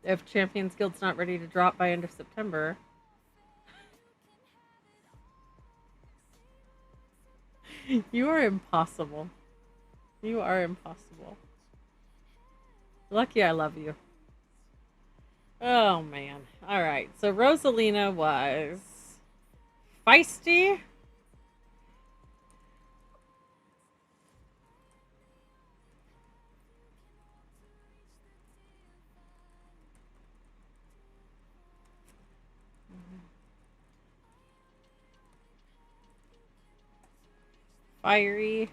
if Champions Guild's not ready to drop by end of September, you are impossible. You are impossible. Lucky I love you. Oh, man. All right. So Rosalina was feisty. fiery.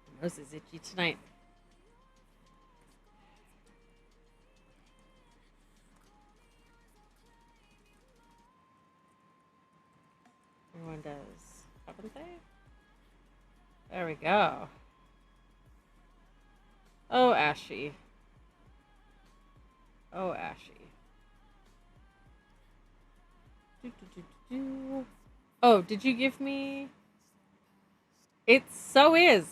My nose is itchy tonight. Everyone does, haven't they? There we go. Oh, Ashy. Oh, Ashy. Oh, did you give me? It so is.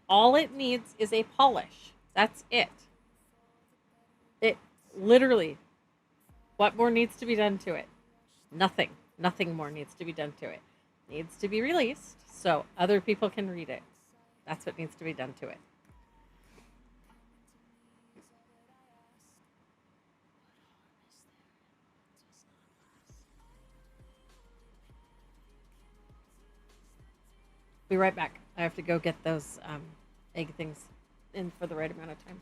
All it needs is a polish. That's it. It literally. What more needs to be done to it? Nothing. Nothing more needs to be done to it. It needs to be released so other people can read it. That's what needs to be done to it. Be right back. I have to go get those egg things in for the right amount of time.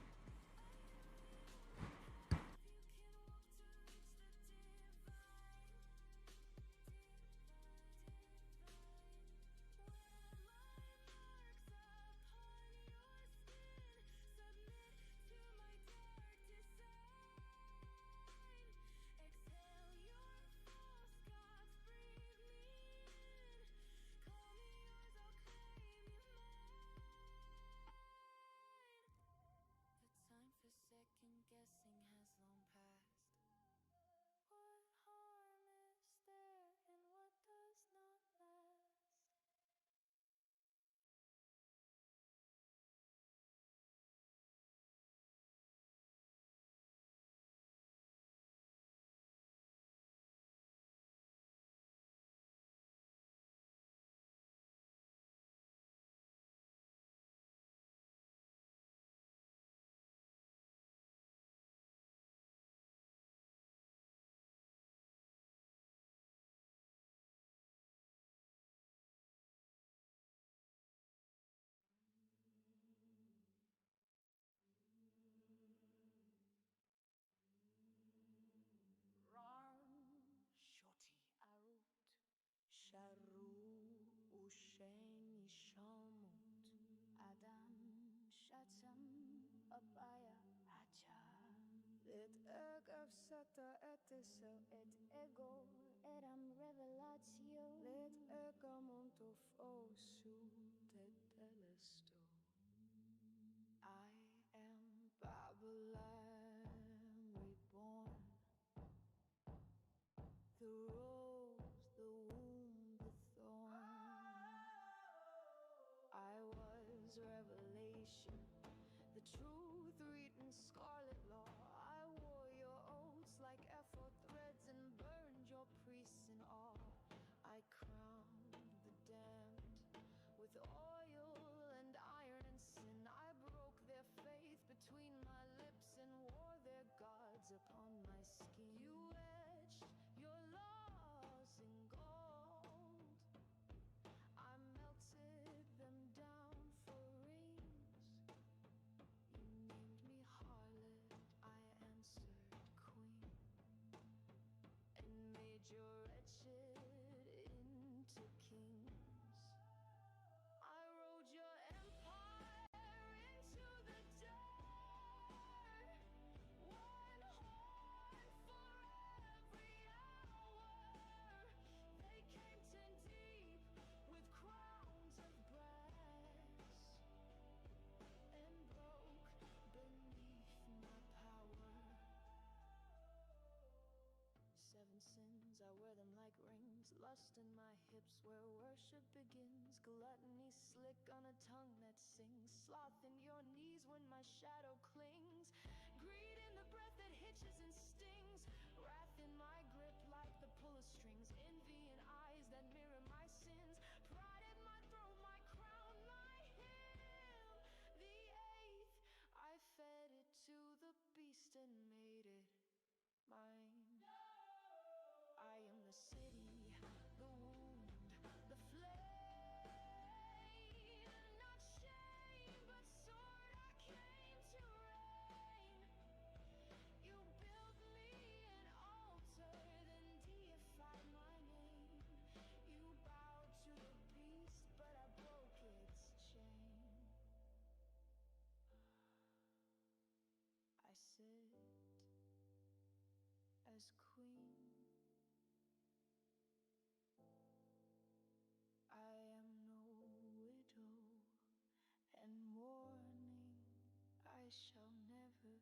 shall never see.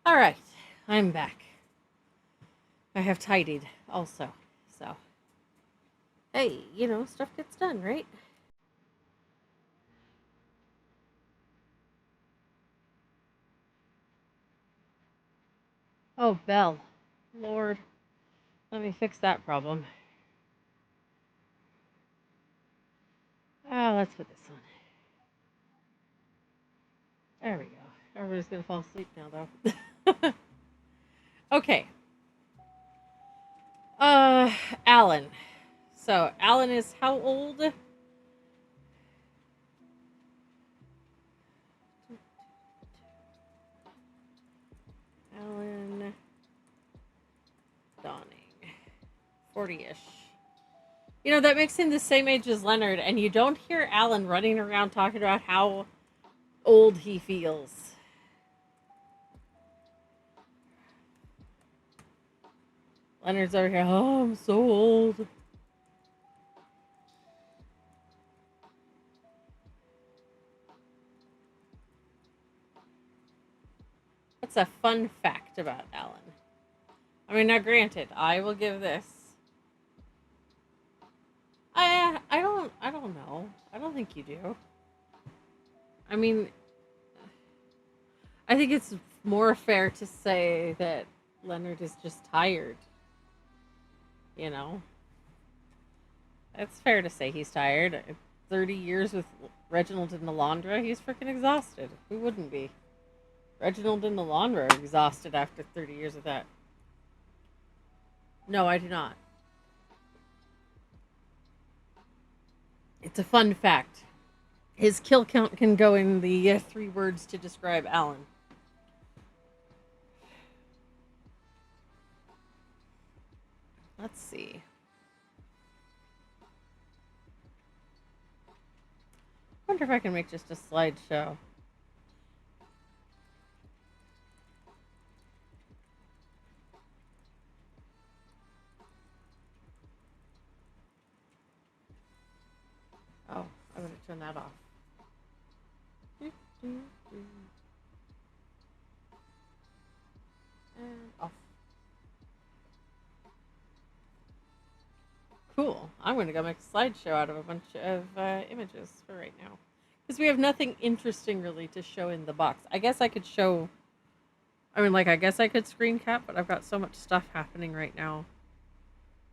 All right, I'm back. I have tidied also. So, hey, stuff gets done, right? Oh, Belle. Lord, let me fix that problem. Let's put this on. There we go. Everybody's going to fall asleep now, though. Okay. Alan. So, Alan is how old? Alan Dawning. 40-ish. That makes him the same age as Leonard, and you don't hear Alan running around talking about how old he feels. Leonard's over here, oh, I'm so old. What's a fun fact about Alan? I mean, now granted, I will give this. I don't know. I don't think you do. I mean, I think it's more fair to say that Leonard is just tired. It's fair to say he's tired. 30 years with Reginald and Alondra, he's freaking exhausted. Who wouldn't be? Reginald and Alondra are exhausted after 30 years of that. No, I do not. It's a fun fact. His kill count can go in the 3 words to describe Alan. Let's see. I wonder if I can make just a slideshow. Oh, I'm going to turn that off. And off. Cool. I'm going to go make a slideshow out of a bunch of images for right now. Because we have nothing interesting really to show in the box. I guess I could show... I guess I could screen cap, but I've got so much stuff happening right now.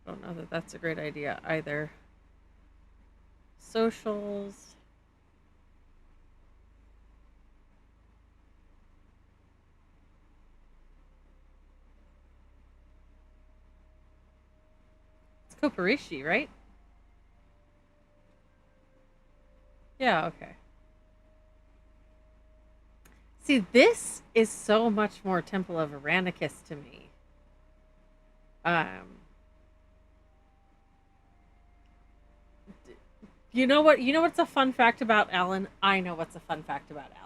I don't know that that's a great idea either. Socials. It's Koparishi, right? Yeah, okay. See, this is so much more Temple of Aranicus to me. You know what? You know what's a fun fact about Alan? I know what's a fun fact about Alan.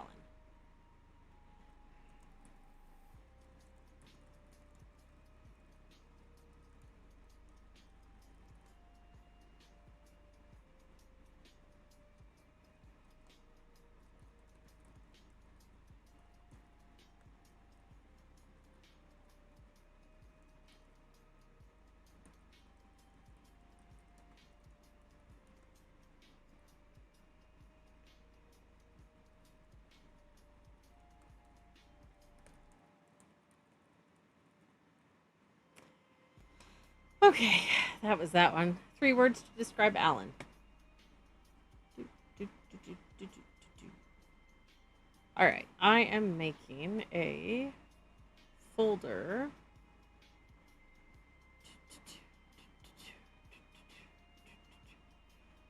Okay, that was that one. 3 words to describe Alan. All right, I am making a folder.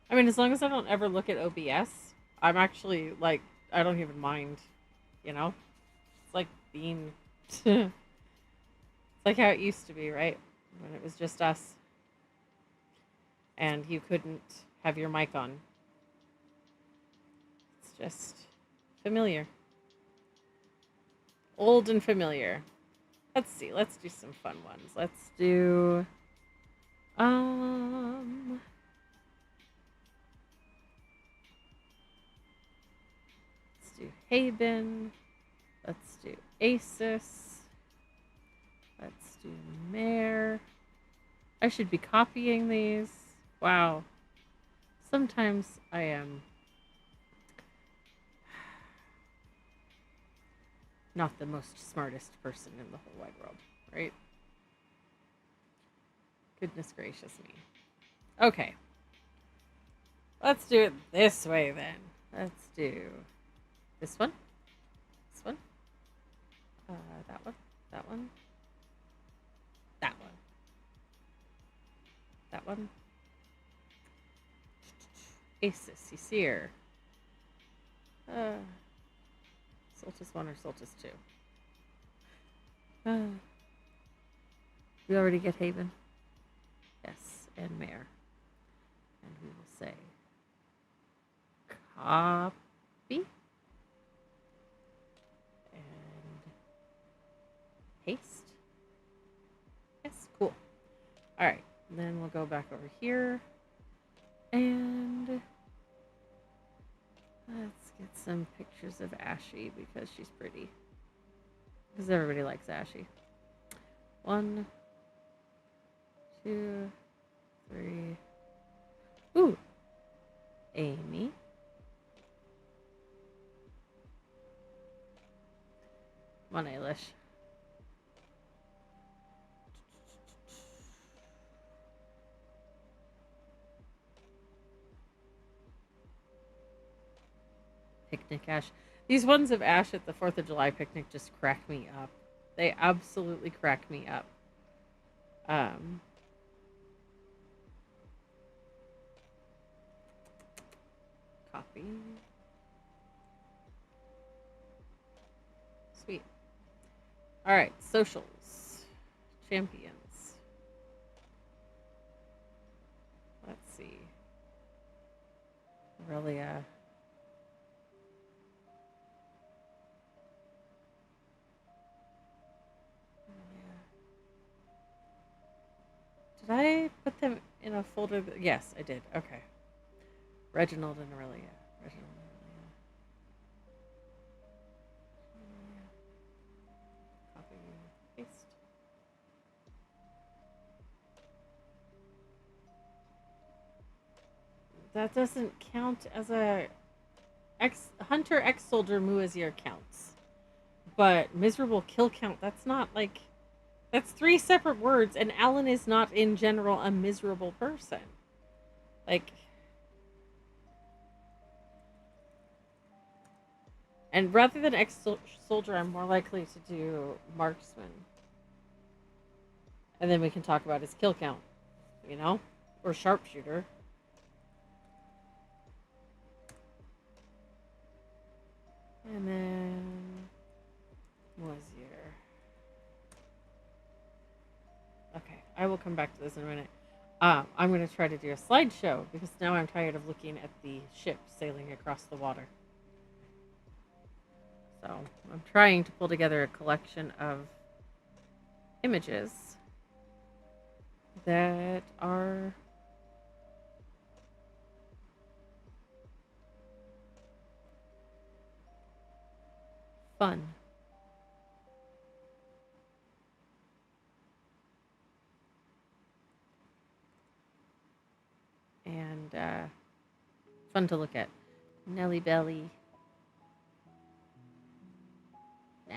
I mean, as long as I don't ever look at OBS, I'm actually like, I don't even mind, It's like being, it's like how it used to be, right? When it was just us. And you couldn't have your mic on. Just familiar. Old and familiar. Let's see. Let's do some fun ones. Let's do let's do Haben. Let's do Asus. Let's do Mare. I should be copying these. Wow. Sometimes I am not the most smartest person in the whole wide world, right? Goodness gracious me. Okay. Let's do it this way then. Let's do this one. This one. That one. That one. That one. That one. Asus, Ysir. Soltis 1 or Soltis 2. We already get Haven. Yes, and Mare. And we will say copy and paste. Yes, cool. All right, and then we'll go back over here and let's get some pictures of Ashy because she's pretty. Because everybody likes Ashy. 1, 2, 3. Ooh. Amy. Come on, Ailish. Picnic Ash. These ones of Ash at the 4th of July picnic just crack me up. They absolutely crack me up. Copy. Sweet. All right, socials. Champions. Let's see. Aurelia. Did I put them in a folder? Yes, I did. Okay. Reginald and Aurelia. Reginald and Aurelia. Copy. Paste. That doesn't count as a Hunter ex-soldier Muazir counts. But miserable kill count, that's not like... That's 3 separate words, and Alan is not, in general, a miserable person. Like... And rather than ex-soldier, I'm more likely to do marksman. And then we can talk about his kill count. You know? Or sharpshooter. And then... Moisier. Okay, I will come back to this in a minute. I'm going to try to do a slideshow because now I'm tired of looking at the ship sailing across the water. So I'm trying to pull together a collection of images that are fun. And fun to look at. Nelly Belly. Nah.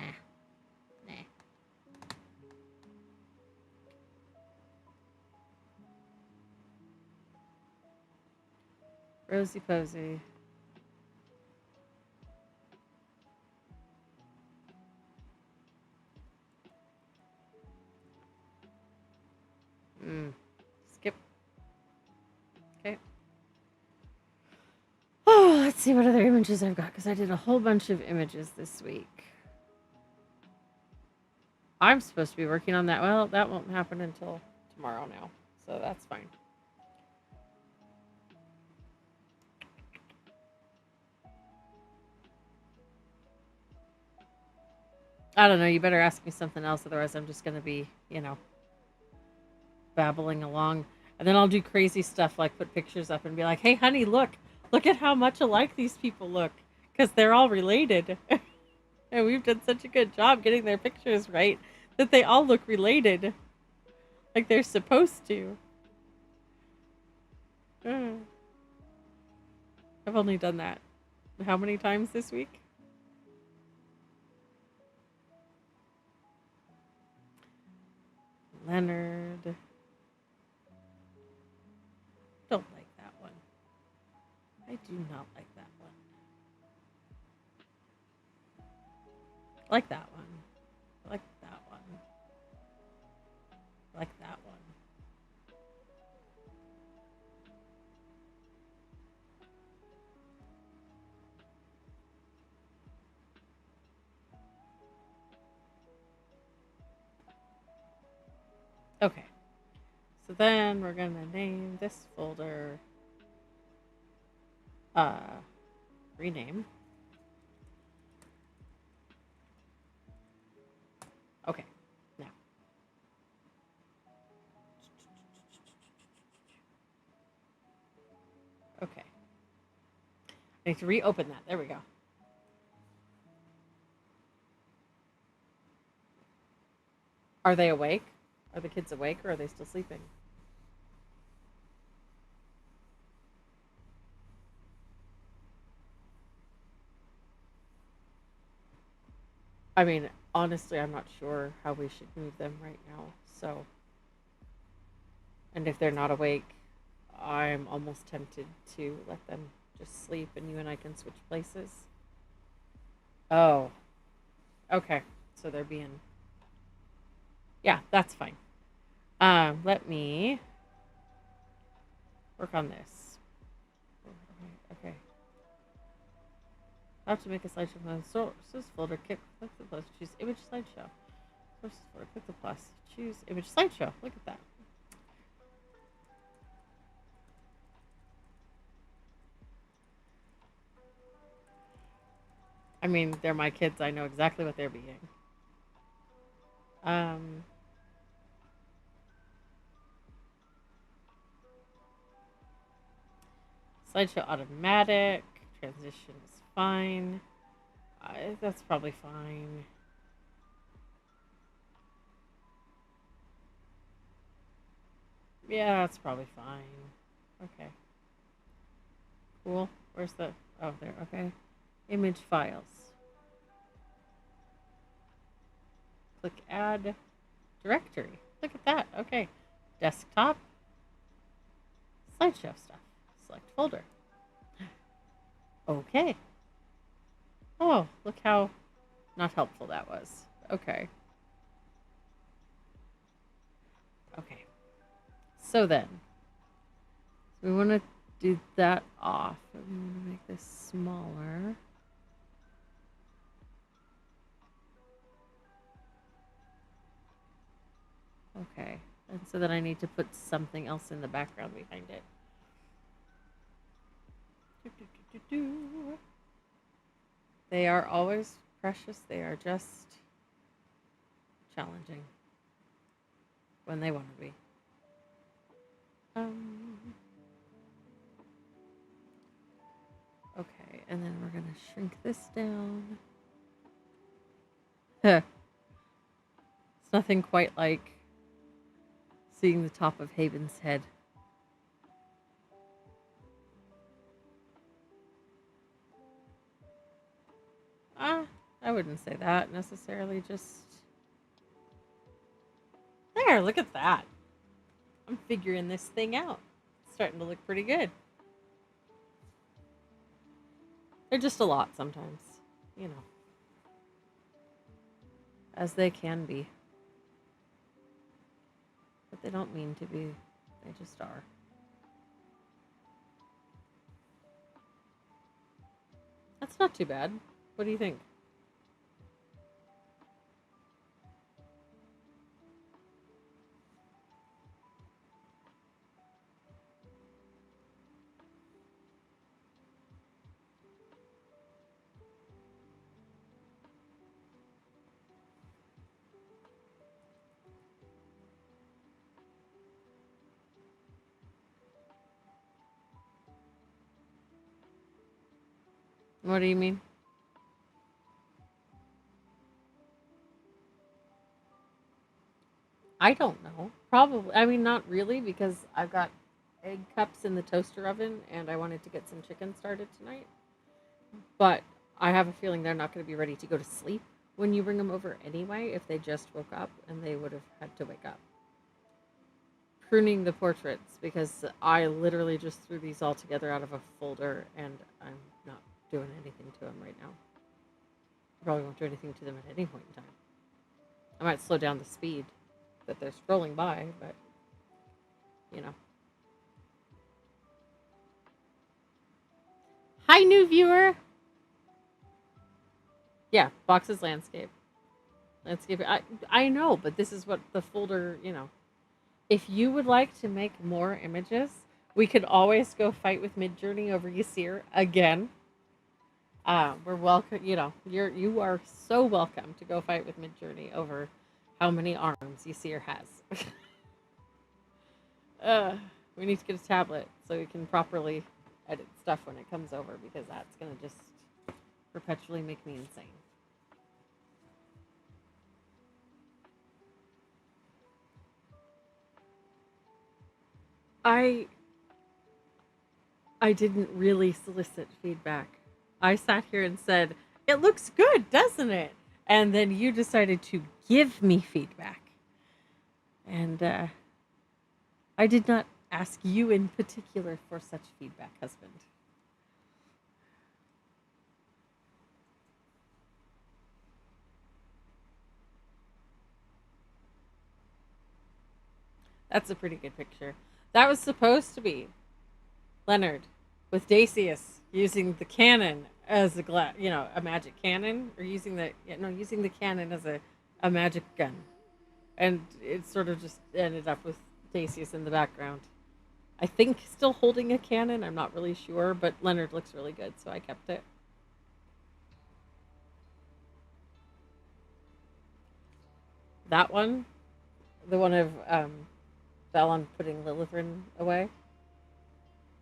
Rosie Posey. Skip. Okay. Oh, let's see what other images I've got because I did a whole bunch of images this week. I'm supposed to be working on that. Well, that won't happen until tomorrow now, so that's fine. I don't know. You better ask me something else. Otherwise, I'm just going to be, babbling along. And then I'll do crazy stuff like put pictures up and be like, hey, honey, look at how much alike these people look. Because they're all related. And we've done such a good job getting their pictures right that they all look related. Like they're supposed to. Uh, I've only done that how many times this week? Leonard. Don't like that one. I do not like that one. Like that one. Like that one. Like that one. Okay. So then we're gonna name this folder rename. Okay. Now. Okay. I need to reopen that. There we go. Are they awake? Are the kids awake or are they still sleeping? I mean, honestly, I'm not sure how we should move them right now. So, and if they're not awake, I'm almost tempted to let them just sleep and you and I can switch places. Oh, okay. So they're being, yeah, that's fine. Let me work on this. Okay. How to make a slideshow from the sources folder. Click the plus. Choose image slideshow. Sources folder. Click the plus. Choose image slideshow. Look at that. I mean, they're my kids. I know exactly what they're being. Slideshow automatic. Transition is fine. That's probably fine. Yeah, that's probably fine. Okay. Cool. Where's the... Oh, there. Okay. Image files. Click add directory. Look at that. Okay. Desktop. Slideshow stuff. Select folder. Okay. Oh, look how not helpful that was. Okay. Okay. So then, we want to do that off. I'm going to make this smaller. Okay. And so then I need to put something else in the background behind it. They are always precious. They are just challenging when they want to be. Okay, and then we're going to shrink this down. It's nothing quite like seeing the top of Haven's head. I wouldn't say that necessarily, just... There, look at that. I'm figuring this thing out. It's starting to look pretty good. They're just a lot sometimes, you know. As they can be. But they don't mean to be. They just are. That's not too bad. What do you think? What do you mean? I don't know. Probably. I mean, not really, because I've got egg cups in the toaster oven and I wanted to get some chicken started tonight. But I have a feeling they're not going to be ready to go to sleep when you bring them over anyway, if they just woke up, and they would have had to wake up. Pruning the portraits, because I literally just threw these all together out of a folder and I'm not doing anything to them right now. I probably won't do anything to them at any point in time. I might slow down the speed that they're scrolling by, but you know. Hi, new viewer. Yeah, boxes landscape. Landscape. I know, but this is what the folder, you know. If you would like to make more images, we could always go fight with Midjourney over Yasir again. We're welcome, you know, you are so welcome to go fight with Midjourney over how many arms Yasir has. We need to get a tablet so we can properly edit stuff when it comes over, because that's going to just perpetually make me insane. I didn't really solicit feedback. I sat here and said, "It looks good, doesn't it?" And then you decided to give me feedback. And I did not ask you in particular for such feedback, husband. That's a pretty good picture. That was supposed to be Leonard with Dacius using the cannon as a magic cannon, or using the cannon as a magic gun, and it sort of just ended up with Dacius in the background. I think still holding a cannon. I'm not really sure, but Leonard looks really good, so I kept it. That one, the one of Valon putting Lilithrin away.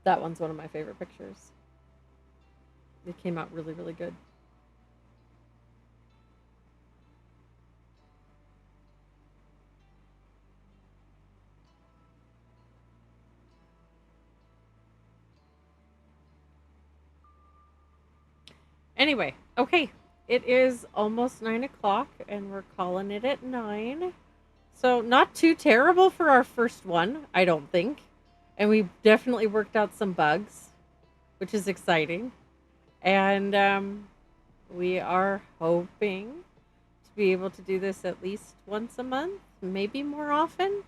That one's one of my favorite pictures. It came out really, really good. Anyway, okay. It is almost 9 o'clock, and we're calling it at 9. So not too terrible for our first one, I don't think. And we definitely worked out some bugs, which is exciting. And we are hoping to be able to do this at least once a month, maybe more often.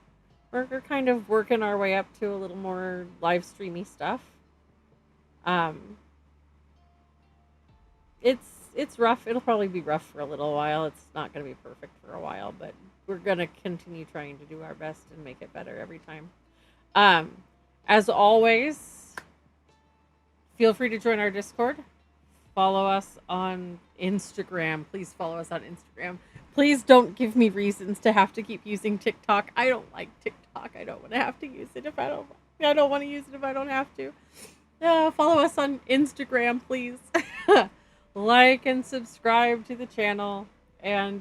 We're kind of working our way up to a little more live streamy stuff. It's rough. It'll probably be rough for a little while. It's not going to be perfect for a while, but we're going to continue trying to do our best and make it better every time. As always, feel free to join our Discord. Follow us on Instagram. Please follow us on Instagram. Please don't give me reasons to have to keep using TikTok. I don't like TikTok. I don't want to have to use it if I don't want to use it if I don't have to. Follow us on Instagram, please. Like and subscribe to the channel. And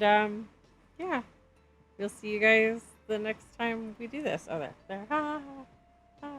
yeah, we'll see you guys the next time we do this. Oh, there. Ha, ha, ha.